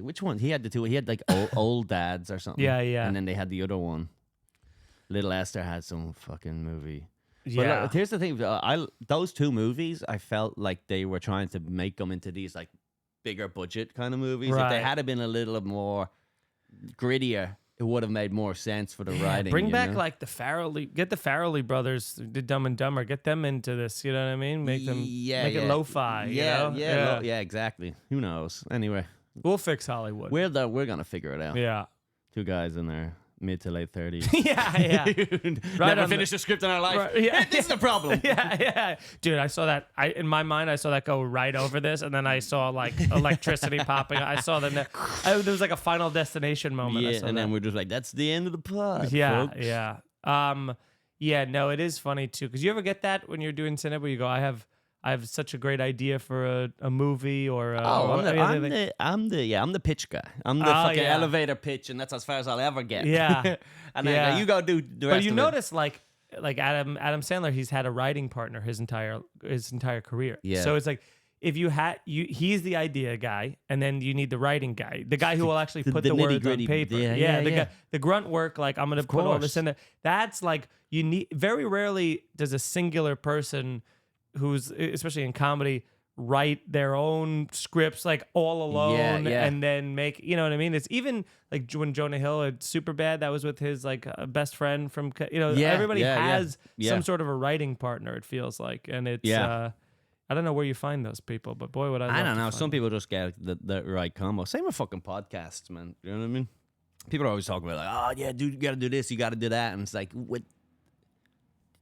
which one? He had the two. He had like old dads or something. Yeah. And then they had the other one. Little Esther had some fucking movie. Yeah. But here's the thing. Those two movies, I felt like they were trying to make them into these like bigger budget kind of movies. Right. If they had been a little more grittier, it would have made more sense for the writing. Bring back like the Farrelly brothers, did Dumb and Dumber, get them into this. You know what I mean? Make them make it lo-fi. Yeah, exactly. Who knows? Anyway, we'll fix Hollywood. We're gonna figure it out. Yeah, two guys in their mid to late 30s. yeah. Right. Never finished a script in our life. Right, yeah. This is the problem. Yeah. Dude, I saw that. In my mind, I saw that go right over this, and then I saw like electricity popping. I saw there was like a Final Destination moment. Yeah, and then we're just like, that's the end of the plot. Yeah, folks. yeah. No, it is funny too, because you ever get that when you're doing stand-up where you go, I have such a great idea for a movie or I'm the pitch guy. I'm the fucking elevator pitch, and that's as far as I'll ever get. Yeah. And then you go do the rest. But you of notice like Adam Sandler, he's had a writing partner his entire career. Yeah. So it's like if he's the idea guy, and then you need the writing guy, the guy who will actually put the words on paper. Guy, the grunt work. Like I'm gonna put all this in there. That's like you need. Very rarely does a singular person who's, especially in comedy, write their own scripts like all alone and then make, you know what I mean? It's even like when Jonah Hill had Superbad, that was with his like best friend from, everybody has some sort of a writing partner, it feels like. And it's, I don't know where you find those people, but boy, would I don't know. Some people just get the right combo. Same with fucking podcasts, man. You know what I mean? People are always talking about like, oh yeah, dude, you got to do this, you got to do that. And it's like, what?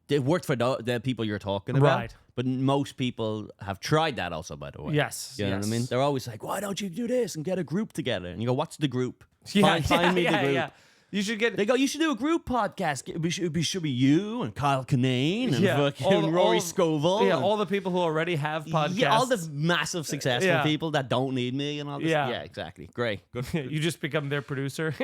It worked for the people you're talking about. Right. But most people have tried that also, by the way. Yes. You know what I mean? They're always like, why don't you do this and get a group together? And you go, what's the group? Find me the group. Yeah. You should get. They go, you should do a group podcast. It should be you and Kyle Kinane and fucking Rory Scovel. Yeah, all the people who already have podcasts. Yeah, all the massive successful people that don't need me and all this. Yeah, exactly. Great. Good. You just become their producer.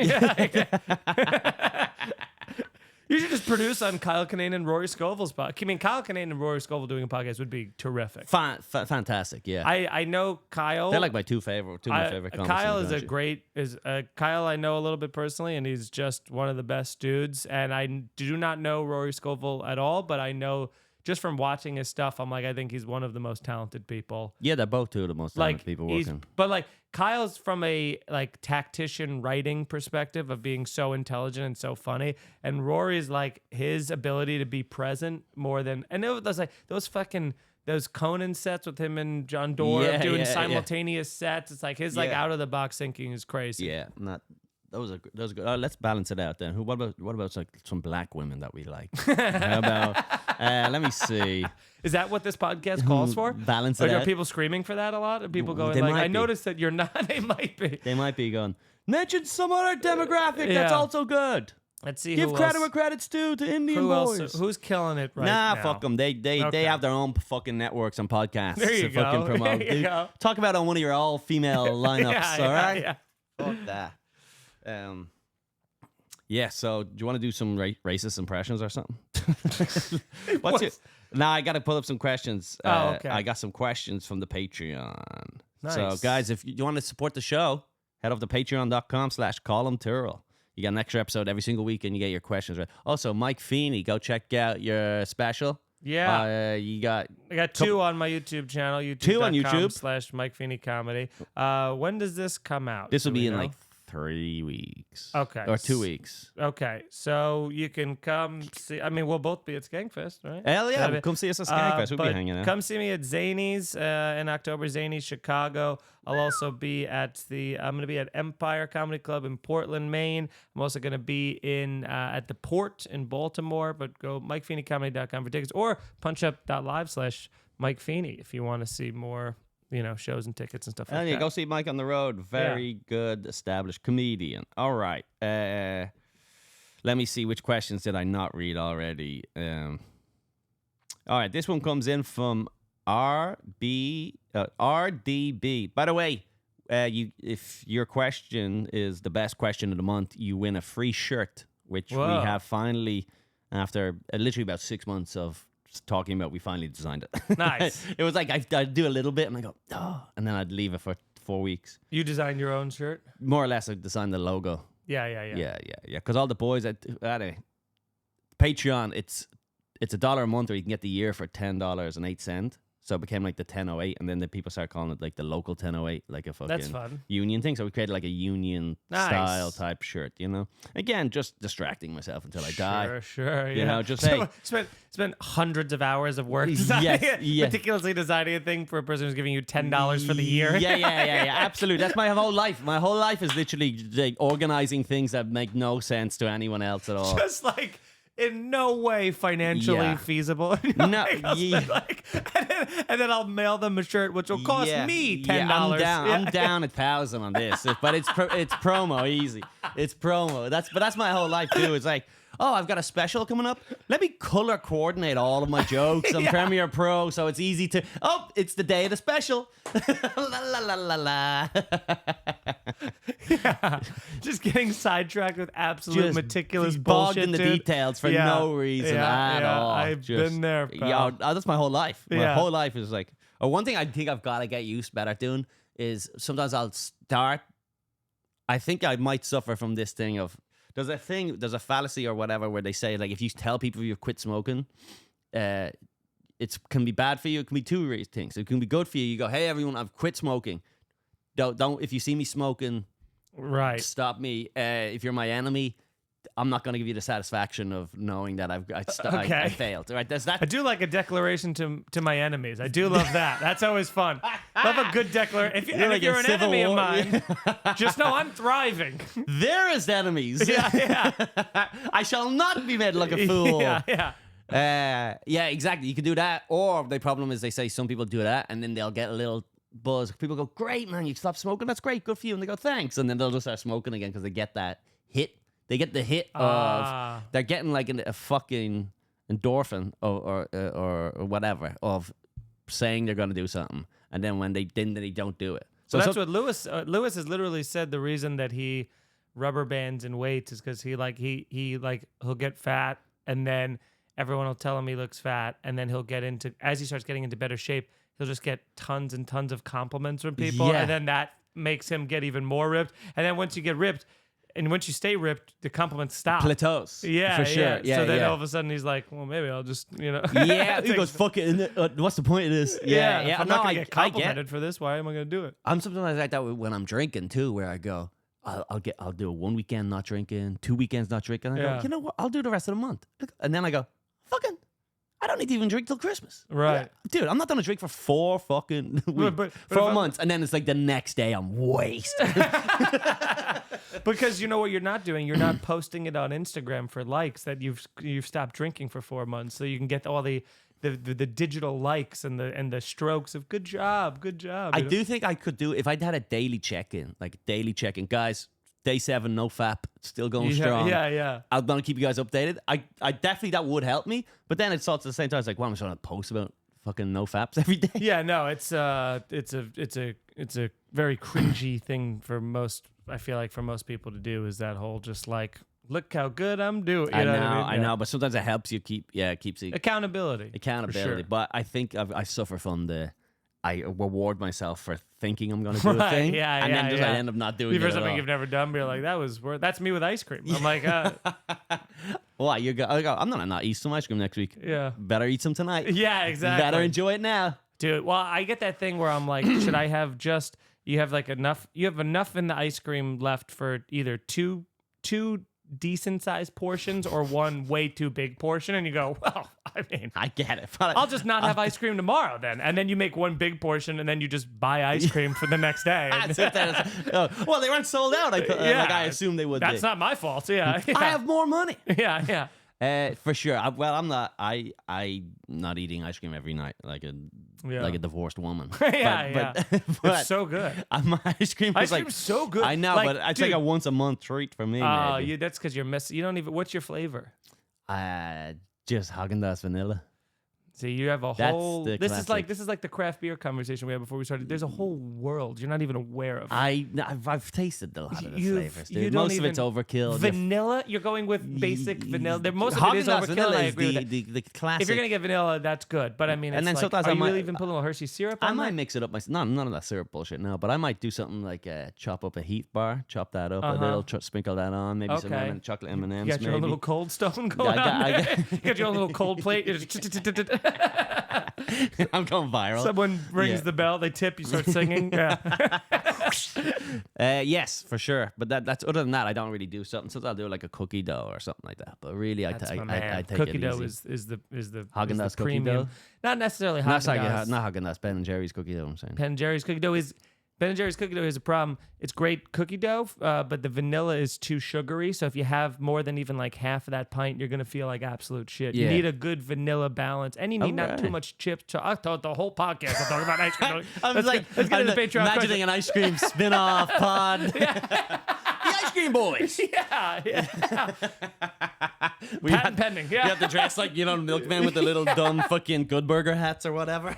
You should just produce on Kyle Kinane and Rory Scovel's podcast. I mean, Kyle Kinane and Rory Scovel doing a podcast would be terrific. Fantastic, yeah. I know Kyle. They're like my two favorite comics. Kyle is Kyle I know a little bit personally, and he's just one of the best dudes. And I do not know Rory Scovel at all, but I know just from watching his stuff, I'm like, I think he's one of the most talented people. Yeah, they're both two of the most talented people working. But like Kyle's from a like tactician writing perspective of being so intelligent and so funny, and Rory's like his ability to be present more than, and it was like those Conan sets with him and John Doerr doing simultaneous sets. It's like his like out of the box thinking is crazy. Yeah, those are good. Let's balance it out then. What about like some black women that we like? How about let me see. Is that what this podcast calls for? Balance it out. Are people screaming for that a lot? Are people going like, I noticed that you're not? They might be. They might be going, mention some other demographic that's also good. Let's see. Give credit where credit's due to Indian boys. Who's killing it right now? Nah, fuck them. They have their own fucking networks and podcasts to fucking promote. There you go. Talk about on one of your all-female lineups, all right? Yeah. Fuck that. So do you want to do some racist impressions or something? I got to pull up some questions. Okay. I got some questions from the Patreon. Nice. So, guys, if you want to support the show, head over to patreon.com/Colum Tyrrell. You got an extra episode every single week, and you get your questions right. Also, Mike Feeney, go check out your special. Yeah. You got I got 2 on my YouTube channel. Two on YouTube? /Mike Feeney Comedy. When does this come out? this will Do be we in know? like 3 weeks. Okay. Or 2 weeks. Okay, so you can come see. I mean, we'll both be at Skankfest, right? Hell yeah, That'd be- come see us at Skankfest. We'll be but hanging out. Come see me at Zany's in October. Zany's Chicago. I'll also be at I'm going to be at Empire Comedy Club in Portland, Maine. I'm also going to be at the Port in Baltimore. But go MikeFeeneyComedy.com for tickets or punchup.live/Mike Feeney if you want to see more. Shows and tickets and stuff like that. Go see Mike on the road. Very good, established comedian. All right. Let me see. Which questions did I not read already? All right. This one comes in from RDB. By the way, if your question is the best question of the month, you win a free shirt, which we have finally, after literally about 6 months of talking about, we finally designed it. Nice. It was like I'd do a little bit and I go, and then I'd leave it for 4 weeks. You designed your own shirt? More or less, I designed the logo. Yeah. Because all the boys at Patreon, it's $1 a month, or you can get the year for $10.08. So it became like the 1008, and then the people started calling it like the local 1008, like a fucking union thing. So we created like a union style type shirt, Again, just distracting myself until I die. Sure, yeah. Spent hundreds of hours of work designing meticulously designing a thing for a person who's giving you $10 for the year. Yeah, absolutely. That's my whole life. My whole life is literally like organizing things that make no sense to anyone else at all. Just like in no way financially feasible. No, and then I'll mail them a shirt, which will cost me $10. I'm down 1,000 on this, but it's promo easy. It's promo. That's my whole life too. It's like, I've got a special coming up. Let me color coordinate all of my jokes on Premiere Pro, so it's easy to. It's the day of the special. La la la la la. Yeah, just getting sidetracked with absolute meticulous bullshit. Bogged in the details for no reason at all. I've been there, pal. That's my whole life. My whole life is like. One thing I think I've got to get used better at doing is sometimes I'll start. I think I might suffer from this thing of. There's a fallacy or whatever where they say, like, if you tell people you've quit smoking, it can be bad for you. It can be 2 things. It can be good for you. You go, hey, everyone, I've quit smoking. Don't if you see me smoking, right, stop me. If you're my enemy, I'm not going to give you the satisfaction of knowing that I failed. Right? There's that. I do like a declaration to my enemies. I do love that. That's always fun. Love a good declaration. If you're an enemy of mine, just know I'm thriving. There is enemies. Yeah. I shall not be made like a fool. Yeah. Exactly. You can do that. Or the problem is they say some people do that and then they'll get a little buzz. People go, great, man, you stopped smoking. That's great. Good for you. And they go, thanks. And then they'll just start smoking again because they get that hit. They get the hit of they're getting like a fucking endorphin or whatever of saying they're going to do something, and then when they don't do it. So that's what Lewis has literally said. The reason that he rubber bands and weights is because he'll get fat, and then everyone will tell him he looks fat, and then as he starts getting into better shape, he'll just get tons and tons of compliments from people, and then that makes him get even more ripped. And then once you get ripped. And once you stay ripped, the compliments stop. Plateaus. Yeah, for sure. Yeah. So then all of a sudden he's like, well, maybe I'll just, Yeah, he goes, fuck it. What's the point of this? Yeah. I'm not going to get complimented for this. Why am I going to do it? I'm sometimes like that when I'm drinking too, where I go, I'll do 1 weekend not drinking, 2 weekends not drinking. I go, you know what? I'll do the rest of the month. And then I go, fucking, I don't need to even drink till Christmas. Right. Dude, I'm not going to drink for 4 fucking weeks, 4 months. And then it's like the next day I'm wasted. Because you know what you're not doing? You're not posting it on Instagram for likes that you've stopped drinking for 4 months, so you can get all the digital likes and the strokes of good job. I do think I could do if I'd had a daily check-in, guys. Day 7, no FAP, still going strong. Yeah. I'm gonna keep you guys updated. I definitely that would help me, but then it's also at the same time it's like, well, I'm just gonna post about fucking no FAPs every day. Yeah, no, it's a very cringy thing for most. I feel like for most people to do is that whole just like, look how good I'm doing. I know, but sometimes it helps you keeps you accountability. Sure. But I think I suffer from I reward myself for thinking I'm going to do a thing, and then I end up not doing it. For something you've never done, but you're like, that's me with ice cream. I'm like, Why I'm not eat some ice cream next week. Yeah. Better eat some tonight. Yeah, exactly. Better enjoy it now. Dude, well, I get that thing where I'm like, should I have just you have enough in the ice cream left for either two decent sized portions or one way too big portion, and you go, well, I mean, I get it. But I'll just not have ice cream tomorrow then, and then you make one big portion, and then you just buy ice cream for the next day. Well, they weren't sold out. I assumed they would. That's not my fault. Yeah, I have more money. Yeah. For sure. I'm not. I'm not eating ice cream every night like a divorced woman. But it's so good. My ice cream is so good. I know, but it's like a once a month treat for me. Oh, that's because you're missing. You don't even. What's your flavor? Just Haagen-Dazs vanilla. See, you have a whole. This is like the craft beer conversation we had before we started. There's a whole world you're not even aware of. I've tasted a lot of the flavors, dude. Most of it's overkill. Vanilla, you're going with basic vanilla. Most of it is overkill. Vanilla I is agree with that. the classic. If you're gonna get vanilla, that's good. But I mean, and then sometimes are you really even putting a little Hershey syrup on I might mix it up myself. None of that syrup bullshit now. But I might do something like chop up a Heath bar, chop that up a little, sprinkle that on, maybe some chocolate M&Ms. You got your own little Cold Stone going on. You got your own little cold plate. I'm going viral. Someone rings the bell, they tip, you start singing. Yeah. Yes, for sure. But that's other than that, I don't really do something. Sometimes I'll do like a cookie dough or something like that. But really, I take cookie it dough easy. is the Haagen-Dazs cookie premium. dough. Not necessarily Haagen-Dazs. Not Haagen-Dazs. Ben and Jerry's cookie dough. I'm saying. Ben and Jerry's cookie dough is a problem. It's great cookie dough, but the vanilla is too sugary. So if you have more than even like half of that pint, you're gonna feel like absolute shit. Yeah. You need a good vanilla balance, and you need not too much chips. I thought the whole podcast I'm talking about ice cream. Let's get into Patreon. Imagining an ice cream spin-off pod. The Ice Cream Boys. Yeah. Patent pending. Yeah. You have to dress like, the milkman with the little dumb fucking Good Burger hats or whatever.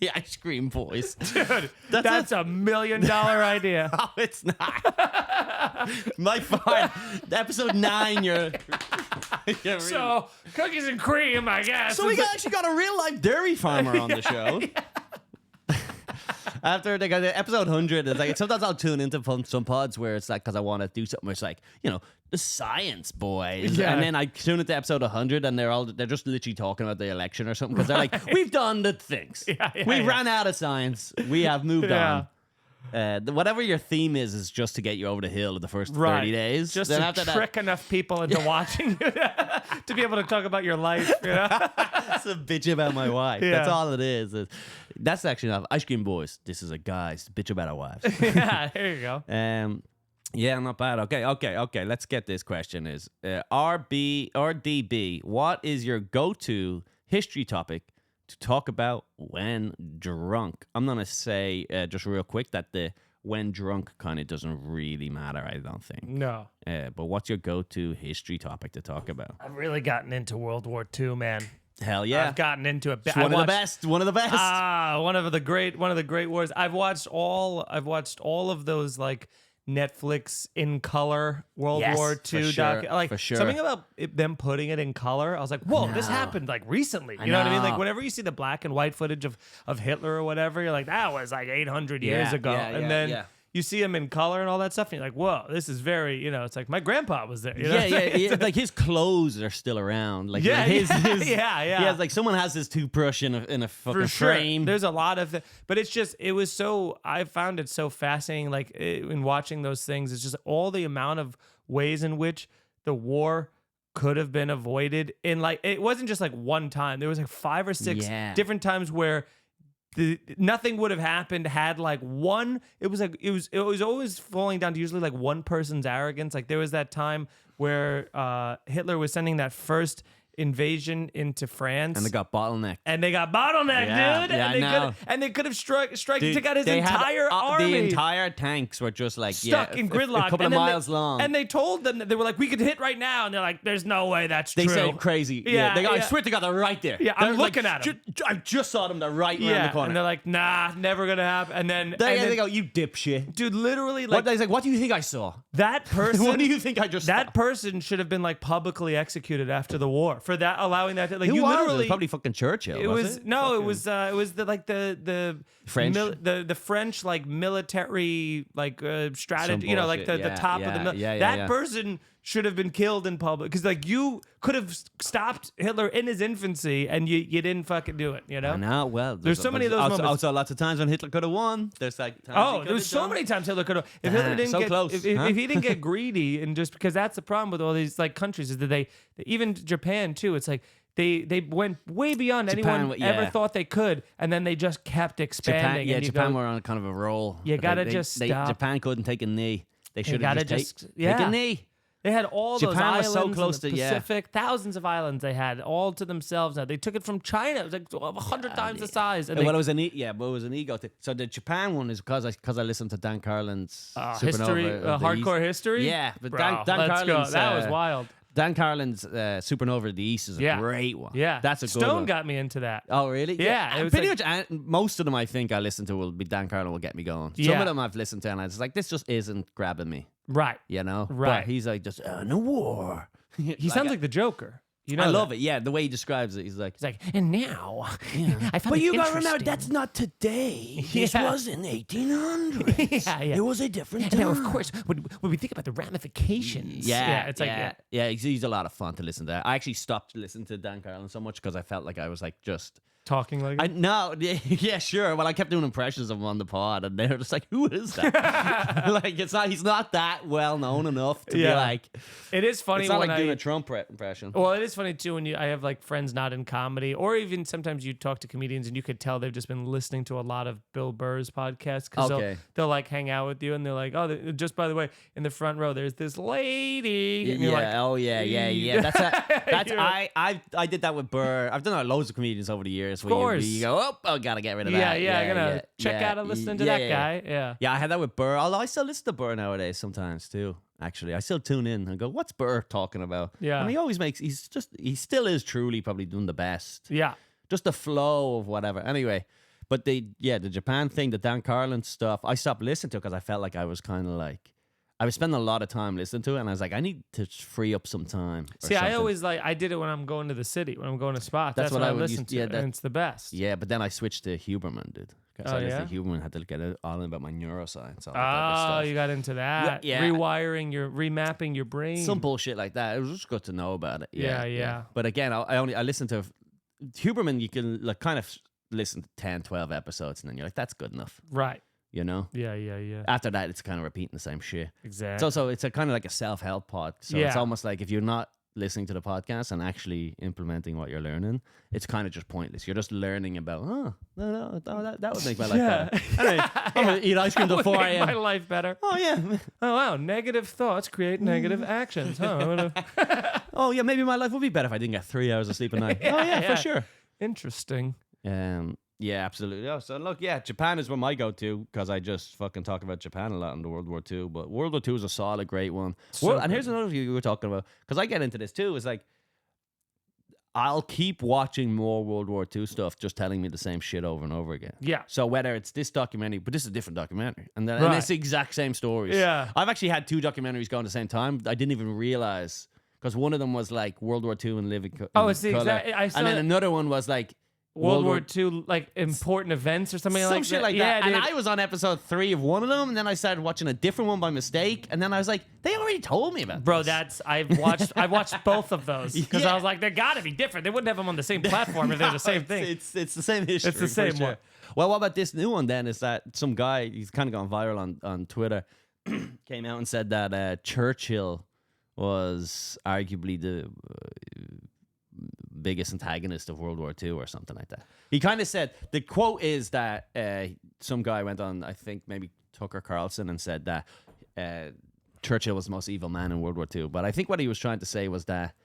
The Ice Cream Boys. Dude, that's a $1 million idea. Oh, it's not. My fault. Episode 9, you're really... So, cookies and cream, I guess. So we actually got a real-life dairy farmer on the show. After they got the episode 100, it's like sometimes I'll tune into some pods where it's like because I want to do something where it's like the science boys, and then I tune into episode 100 and they're just literally talking about the election or something because they're like, we've done the things, we ran out of science, we have moved on. Whatever your theme is just to get you over the hill of the first 30 days. Just to trick enough people into watching to be able to talk about your life. That's a bitch about my wife. That's all it is. That's actually not Ice Cream Boys. This is a guy's bitch about our wives. Yeah, there you go. Yeah, not bad. Okay. Let's get this question is RB or DB, what is your go-to history topic to talk about when drunk? I'm gonna say just real quick that the when drunk kind of doesn't really matter, I don't think. No. But what's your go-to history topic to talk about? I've really gotten into World War II, man. Hell yeah. I've gotten into it. One of the best. One of the great wars. I've watched all of those like Netflix in color World War II doc. For sure. Something about them putting it in color. I was like, whoa, this happened like recently. You know what I mean? Like whenever you see the black and white footage of Hitler or whatever, you're like, that was like 800 years ago. And then you see him in color and all that stuff, and you're like, whoa, this is very, it's like my grandpa was there. Yeah. Like his clothes are still around. Like his He has like someone has his toothbrush in a fucking frame. There's a lot of but I found it so fascinating. Like in watching those things, it's just all the amount of ways in which the war could have been avoided. In like, it wasn't just like one time. There was like 5 or 6 different times where nothing would have happened had like one. It was always falling down to usually like one person's arrogance. Like there was that time where Hitler was sending that first invasion into France, and they got bottlenecked. Dude. And they could have took out his entire army. The entire tanks were just like stuck in gridlock, a couple of miles long. And they told them that they were like, we could hit right now, and they're like, there's no way that's true. They said crazy. I swear to God, they're right there. Yeah, I'm looking at them. I just saw them. They're right around the corner. And they're like, nah, never gonna happen. And then they go, you dipshit, dude. Literally, like, what do you think I saw? That person. What do you think I just saw? That person should have been like publicly executed after the war for that, allowing that. Like, who you was literally, it? It was probably fucking Churchill. It was the French, the French like military like strategy. The top of the that person should have been killed in public because like you could have stopped Hitler in his infancy and you didn't fucking do it. You know. I know. Well, there's so many of those moments. Also, lots of times when Hitler could have won. There's like there's so many times Hitler could have. If Hitler didn't get close, if he didn't get greedy and just because that's the problem with all these like countries is that they even Japan too. It's like. They went way beyond anyone ever thought they could, and then they just kept expanding. Japan were on kind of a roll. You gotta stop. Japan couldn't take a knee. They should have just take a knee. They had all Japan those islands was so close in the Pacific, thousands of islands they had all to themselves. Now they took it from China. It was like 100 times the size. And it was an ego thing. So the Japan one is because I listened to Dan Carlin's history, hardcore history. Yeah, but Bro, Dan Carlin's that was wild. Dan Carlin's Supernova of the East is a great one. Yeah. That's a good Stone one. got me into that. Oh, really? Yeah. It was pretty much, most of them I think I listen to will be Dan Carlin will get me going. Some of them I've listened to and I was like, this just isn't grabbing me. Right. You know? Right. But he's like, just, no war. He sounds like the Joker. You know I love it. Yeah, the way he describes it. He's like, and now, I found but you got to remember, that's not today. This was in 1800s. It was a different time. Now, of course, when we think about the ramifications. It's like he's a lot of fun to listen to. I actually stopped listening to Dan Carlin so much because I felt like I was like just talking like sure. Well, I kept doing impressions of him on the pod, and they were just like, "Who is that?" Like, he's not that well known enough to be like. It is funny. It's not when like doing a Trump impression. Well, it is funny too when I have like friends not in comedy, or even sometimes you talk to comedians and you could tell they've just been listening to a lot of Bill Burr's podcasts because they'll like hang out with you and they're like, "Oh, just by the way, in the front row, there's this lady." And you're like, That's I did that with Burr. I've done that with loads of comedians over the years. Of course. You go, I gotta get rid of that. I'm gonna check out and listen to that guy. Yeah, I had that with Burr. Although I still listen to Burr nowadays sometimes too. Actually, I still tune in and go, "What's Burr talking about?" Yeah, and he always makes. He still is truly probably doing the best. Yeah, just the flow of whatever. Anyway, but the Japan thing, the Dan Carlin stuff, I stopped listening to because I felt like I was kind of like. I was spending a lot of time listening to it, and I was like, I need to free up some time. See, I always I did it when I'm going to the city, when I'm going to spots. That's what I listen to, and it's the best. Yeah, but then I switched to Huberman, dude. Because I listened to Huberman, had to get it all in about my neuroscience. All that stuff. You got into that. Yeah. Remapping your brain. Some bullshit like that. It was just good to know about it. Yeah. But again, I listened to Huberman, you can like kind of listen to 10, 12 episodes, and then you're like, that's good enough. Right. You know? Yeah. After that, it's kind of repeating the same shit. Exactly. It's a kind of like a self-help pod. So it's almost like if you're not listening to the podcast and actually implementing what you're learning, it's kind of just pointless. You're just learning about, that would make my life better. Anyway, I'm going to eat ice cream till 4 a.m. my life better. Oh, yeah. Oh, wow. Negative thoughts create negative actions. Oh, yeah, maybe my life would be better if I didn't get 3 hours of sleep a night. For sure. Interesting. Yeah, absolutely. Oh, so look, Japan is my go-to because I just fucking talk about Japan a lot in the World War II. But World War II is a solid, great one. And here's another view you were talking about because I get into this too. Is like I'll keep watching more World War II stuff, just telling me the same shit over and over again. Yeah. So whether it's this documentary, but this is a different documentary, and it's the exact same stories. Yeah. I've actually had 2 documentaries go at the same time. I didn't even realize because one of them was like World War II and living. It's the exact. And then another one was like. World War II, like important events or something like that. Some shit like that. And I was on episode 3 of one of them, and then I started watching a different one by mistake, and then I was like, they already told me about this. I've watched both of those because I was like, they got to be different. They wouldn't have them on the same platform if they're the same thing. It's the same history. It's the same one. Well, what about this new one then? Is that some guy, he's kind of gone viral on Twitter, came out and said that Churchill was arguably the biggest antagonist of World War II or something like that. He kind of said, the quote is that some guy went on, I think maybe Tucker Carlson, and said that Churchill was the most evil man in World War II. But I think what he was trying to say was that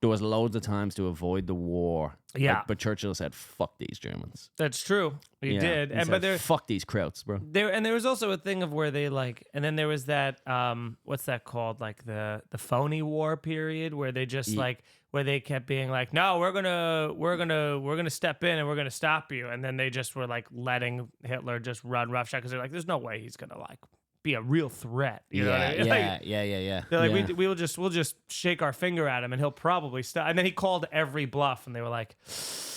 there was loads of times to avoid the war. Yeah. But Churchill said, fuck these Germans. That's true. He did. He said, fuck these Krauts, bro. There was also a thing of where they like, and then there was that, what's that called? Like the phony war period where they just like, where they kept being like, no, we're gonna step in and we're gonna stop you. And then they just were like letting Hitler just run roughshod because they're like, there's no way he's gonna like be a real threat. You know what I mean? Yeah. They're like, we'll just shake our finger at him and he'll probably stop. And then he called every bluff and they were like,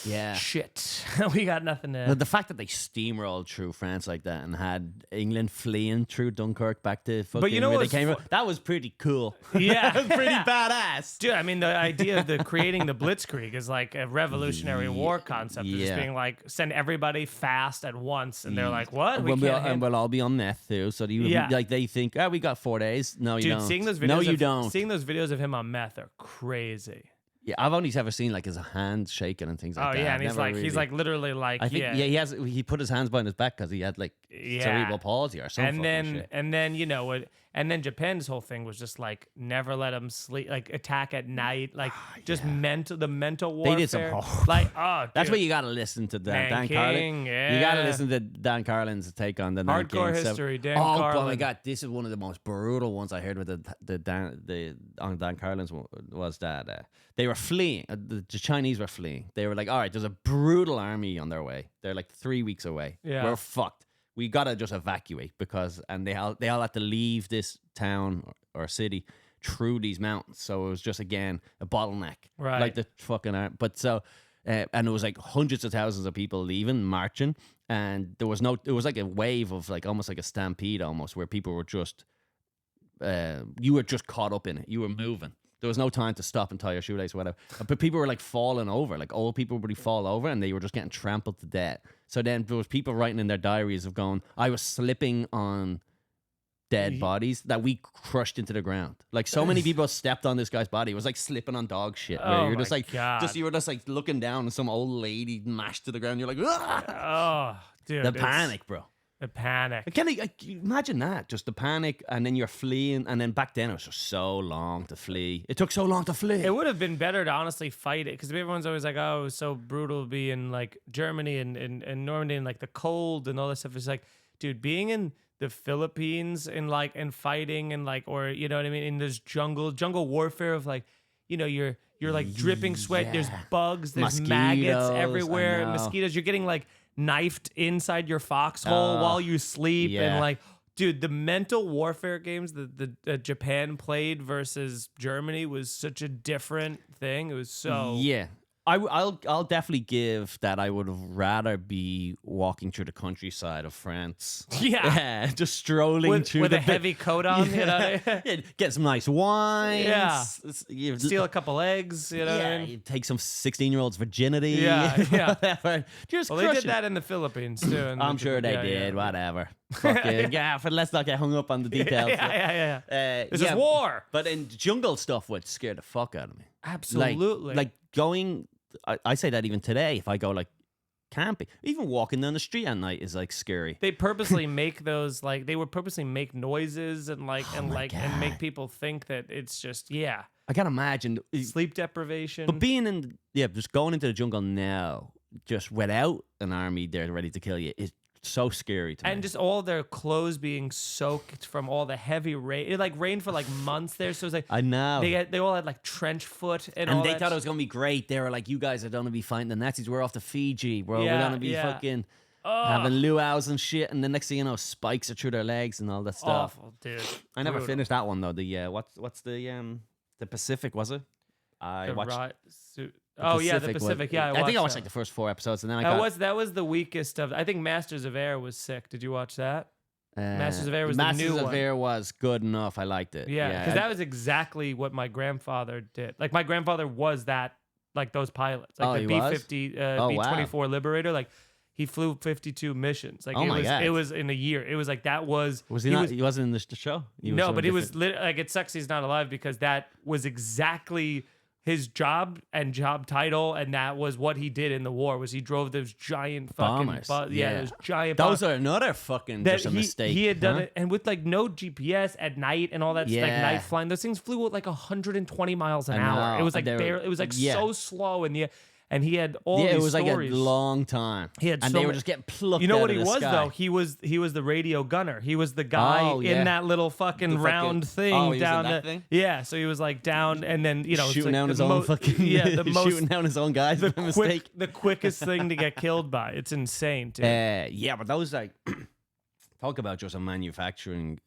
yeah, shit, we got nothing to. The fact that they steamrolled through France like that and had England fleeing through Dunkirk back to fucking But you know where what they came was from, that was pretty cool. Yeah. That was pretty badass. Dude, I mean, the idea of creating the Blitzkrieg is like a Revolutionary War concept. Of just being like, send everybody fast at once. And they're like, what? And we'll all be on meth too. So like they think, we got 4 days. No, you don't. Seeing those videos seeing those videos of him on meth are crazy. Yeah, I've only ever seen like his hand shaking and things like that. Oh yeah, and he's like literally like I think he put his hands behind his back because he had like cerebral palsy or something. And then you know what? And then Japan's whole thing was just like never let him sleep, like attack at night, like just the mental warfare. They did some that's why you gotta listen to Dan Carlin. Yeah. You gotta listen to Dan Carlin's take on the hardcore history. Dan Carlin. Oh my god, this is one of the most brutal ones I heard with on Dan Carlin's was that they were fleeing. The Chinese were fleeing. They were like, all right, there's a brutal army on their way. They're like 3 weeks away. Yeah. We're fucked. We gotta just evacuate and they all had to leave this town or city through these mountains. So it was just again a bottleneck, right? Like the fucking but so and it was like hundreds of thousands of people leaving, marching, and it was like a wave of like almost like a stampede, almost where people were just you were just caught up in it. You were moving. There was no time to stop and tie your shoelace or whatever. But people were like falling over. Like old people would fall over and they were just getting trampled to death. So then there was people writing in their diaries of going, I was slipping on dead bodies that we crushed into the ground. Like so many people stepped on this guy's body. It was like slipping on dog shit. Where you're just like, you were just like looking down and some old lady mashed to the ground. You're like, ah! Oh, dude. The panic, bro. The panic. Can you imagine that? Just the panic, and then you're fleeing, and then back then it was just so long to flee. It took so long to flee. It would have been better to honestly fight it, because everyone's always like, "Oh, it was so brutal to be in like Germany and Normandy and like the cold and all that stuff." It's like, dude, being in the Philippines and fighting and like, or you know what I mean, in this jungle warfare of like, you know, you're like dripping sweat. There's bugs. There's maggots everywhere. Mosquitoes. You're getting like knifed inside your foxhole while you sleep, and like, dude, the mental warfare games that Japan played versus Germany was such a different thing. It was so I'll definitely give that. I would rather be walking through the countryside of France. Yeah, just strolling through with a heavy coat on. You know, get some nice wine. Yeah, steal a couple eggs. You know, what I mean? You take some 16-year-old's virginity. Yeah. Whatever. Just they did that in the Philippines too. I'm sure they did. Whatever. Fucking but let's not get hung up on the details. This is war. But in jungle stuff would scare the fuck out of me. Absolutely. Like going. I say that even today, if I go like camping, even walking down the street at night is like scary. They purposely make those like they would purposely make noises and like and make people think that it's just I can't imagine sleep deprivation. But being just going into the jungle now, just without an army there ready to kill you, is so scary to me. And just all their clothes being soaked from all the heavy rain. It like rained for like months there, so it's like I know they all had like trench foot and all they that. thought it was gonna be great. They were like, "You guys are gonna be fighting the Nazis. We're off to Fiji. We're gonna be fucking having luau's and shit." And the next thing you know, spikes are through their legs and all that stuff. Awful, dude. I never finished that one though. The what's the Pacific, was it? I watched. The Pacific. Yeah, I think I watched like the first 4 episodes, and then that was the weakest of. I think Masters of Air was sick. Did you watch that? Masters of Air was the new one. Masters of Air was good enough. I liked it. Yeah, because that was exactly what my grandfather did. Like my grandfather was that, like those pilots, like the B-50, B-24 Liberator. Like he flew 52 missions. Like it was in a year. It was like that was. Was he not? He wasn't in the show. No, but he was like it sucks he's not alive, because that was exactly his job and job title, and that was what he did in the war. Was he drove those giant fucking bombers? Those giant. Those are another fucking just a mistake. He had done it, and with like no GPS at night and all that, like night flying. Those things flew at like 120 miles an hour. It was like barely. It was like so slow in the. And he had all these it was stories. Like a long time. He had they were just getting plucked. You know out what of he the was sky. though? He was the radio gunner. He was the guy in that little fucking round thing down that thing? Yeah, so he was like down, and then shooting like down his own fucking shooting down his own guys. The quickest thing to get killed by. It's insane, dude. But those like talk about just a manufacturing,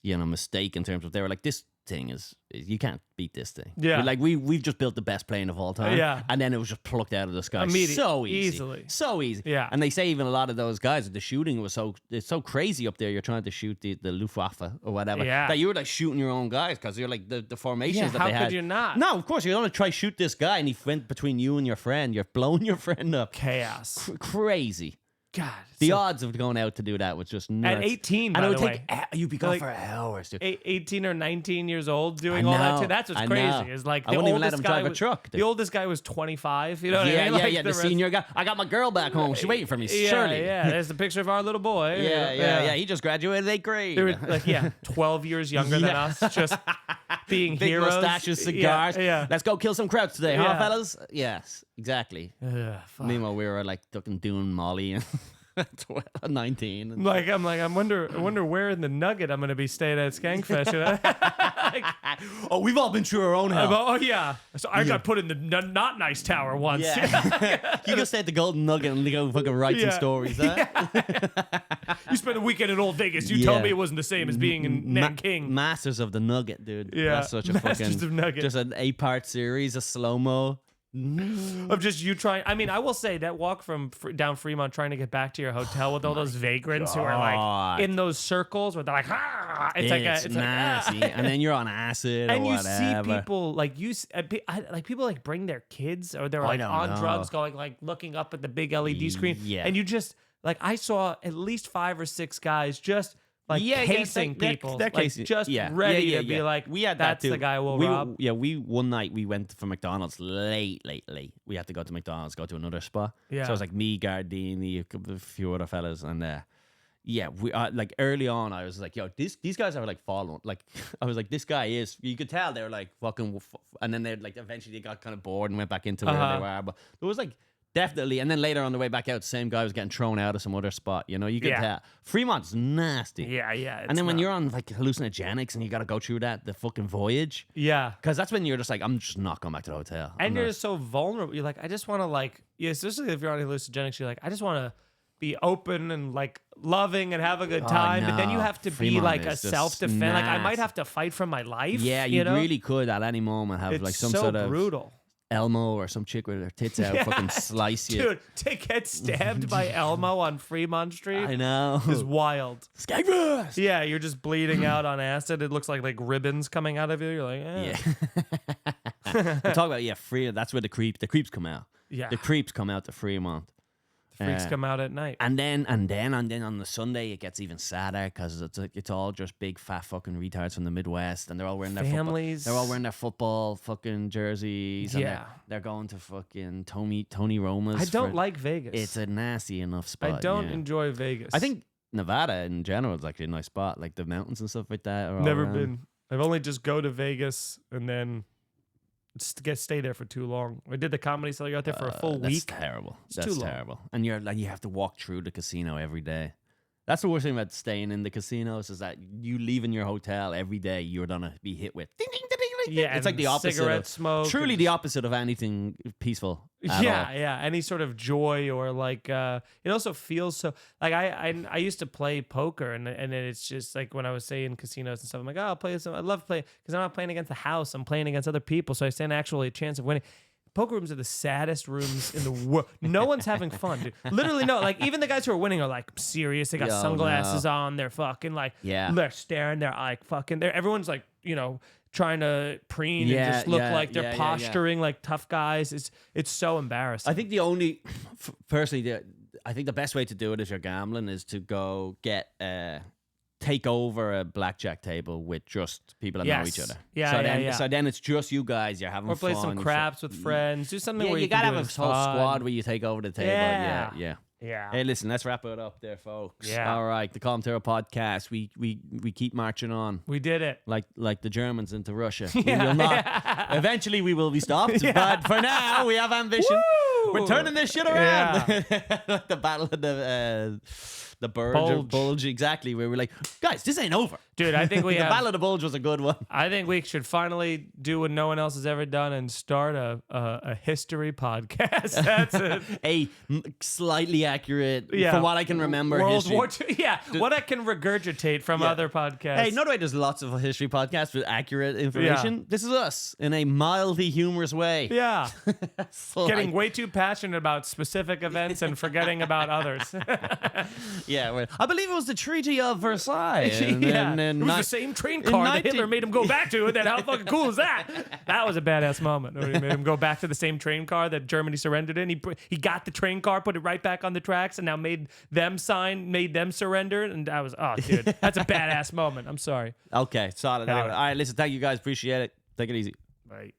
mistake in terms of they were like, this thing is you can't beat this thing. Yeah. Like we've just built the best plane of all time. Yeah. And then it was just plucked out of the sky. So easily. So easy. Yeah. And they say even a lot of those guys, the shooting was it's so crazy up there. You're trying to shoot the Luftwaffe or whatever. Yeah. That you were like shooting your own guys because you're like the formations that they had. How could you not? No, of course you don't want to try shoot this guy and he went between you and your friend. You're blowing your friend up. Chaos. Crazy. God. The odds of going out to do that was just nuts. At 18, and by it would the take way. you'd be gone for hours, dude. 18 or 19 years old doing all that too. That's what's crazy. Is like I wouldn't even let him drive a truck. The oldest guy was 25. You know what I mean? Like The senior guy. I got my girl back home. She's waiting for me. Surely. Yeah. There's the picture of our little boy. Yeah. He just graduated 8th grade. They were 12 years younger than us, just being big heroes. mustaches, cigars. Yeah. Let's go kill some crowds today, huh, Yeah. fellas? Yes, exactly. Fuck. Meanwhile, we were like doing Molly and 19. And I wonder where in the Nugget I'm gonna be staying at Skankfest. You know? We've all been through our own hell. Oh yeah. So I got put in the not nice tower once. Yeah. You go stay at the Golden Nugget and go fucking write some stories, huh? You spent a weekend in Old Vegas. You told me it wasn't the same as being in Nanking. Masters of the Nugget, dude. Yeah. That's such a Masters of Nugget. just an 8-part series, a slow-mo. Of just you trying. I mean, I will say that walk from down Fremont trying to get back to your hotel with all those vagrants who are like in those circles where they're like, it's nasty. And then you're on acid and or you whatever. see people like people like bring their kids or they're like on drugs going like looking up at the big LED screen. Yeah. And you just like I saw at least 5 or 6 guys just like casing people, they're like casing. just ready to be like, we had that's that too. the guy we'll rob. Yeah, one night we went for McDonald's late. We had to go to McDonald's, go to another spot. Yeah. So it was like me, Gardini, a few other fellas, and we like early on I was like, yo, these guys are like following. Like I was like, this guy is. You could tell they were like fucking, and then they like eventually they got kind of bored and went back into where they were. But there was like. Definitely, and then later on the way back out, the same guy was getting thrown out of some other spot. You know, you could tell. Fremont's nasty. Yeah. And then when you're on like hallucinogenics and you got to go through the fucking voyage. Yeah. Because that's when you're just like, I'm just not going back to the hotel. And you're so vulnerable. You're like, I just want to like, especially if you're on hallucinogenics, you're like, I just want to be open and like loving and have a good time. But then you have to be like a self-defense. Like I might have to fight for my life. Yeah, you really could at any moment have like some sort of brutal. Elmo or some chick with her tits out fucking slice you. Dude, to get stabbed by Elmo on Fremont Street I know. is wild. Skankfest! Yeah, you're just bleeding out on acid. It looks like ribbons coming out of you. You're like, Yeah. Talk about, Fremont. That's where the creeps come out. Yeah. The creeps come out to Fremont. Freaks come out at night. And then on the Sunday it gets even sadder because it's all just big fat fucking retards from the Midwest and they're all wearing their families. They're all wearing their football fucking jerseys. And they're going to fucking Tony Roma's. I don't like Vegas. It's a nasty enough spot. I don't enjoy Vegas. I think Nevada in general is actually a nice spot, like the mountains and stuff like that. Never been. I've only just go to Vegas and then stay there for too long. I did the comedy cellar out there for a full week. That's terrible. That's terrible. And you're like, you have to walk through the casino every day. That's the worst thing about staying in the casinos is that you leaving your hotel every day, you're gonna be hit with ding, ding, ding, ding, ding. It's like the opposite cigarette of smoke. Truly the opposite of anything peaceful. Yeah. Any sort of joy or like it also feels so like I used to play poker and then it's just like when I was saying casinos and stuff, I'm like, oh, I'll play some. I love playing because I'm not playing against the house. I'm playing against other people, so I stand actually a chance of winning. Poker rooms are the saddest rooms in the world. No one's having fun, dude. Literally, no. Like, even the guys who are winning are like serious. They got sunglasses on. They're fucking like, they're staring. They're like fucking. Everyone's like, trying to preen and just look like they're posturing like tough guys. It's so embarrassing. I think I think the best way to do it if you're gambling is to go take over a blackjack table with just people that know each other. So then it's just you guys. You're having fun. Or play some craps with friends. Do something where you gotta have a whole squad where you take over the table. Yeah. Hey, listen, let's wrap it up there, folks. Yeah. All right, the Colum Tyrrell Podcast. We keep marching on. We did it. Like the Germans into Russia. We will not. Eventually, we will be stopped. But for now, we have ambition. Woo! We're turning this shit around. Like the battle of The Bulge, exactly. Where we're like, guys, this ain't over. Dude, I think we the have... Ballad of Bulge was a good one. I think we should finally do what no one else has ever done and start a history podcast. That's it. A slightly accurate, from what I can remember, World history. War II. Yeah, what I can regurgte from other podcasts. Hey, no way there's lots of history podcasts with accurate information. This is us in a mildly humorous way. Yeah. Getting way too passionate about specific events and forgetting about others. Yeah, well, I believe it was the Treaty of Versailles. It was the same train car that Hitler made him go back to. And then how fucking cool is that? That was a badass moment. When he made him go back to the same train car that Germany surrendered in. He got the train car, put it right back on the tracks, and now made them surrender. And that was, oh, dude, that's a badass moment. I'm sorry. Okay, solid. Anyway. All right, listen, thank you guys. Appreciate it. Take it easy. Bye.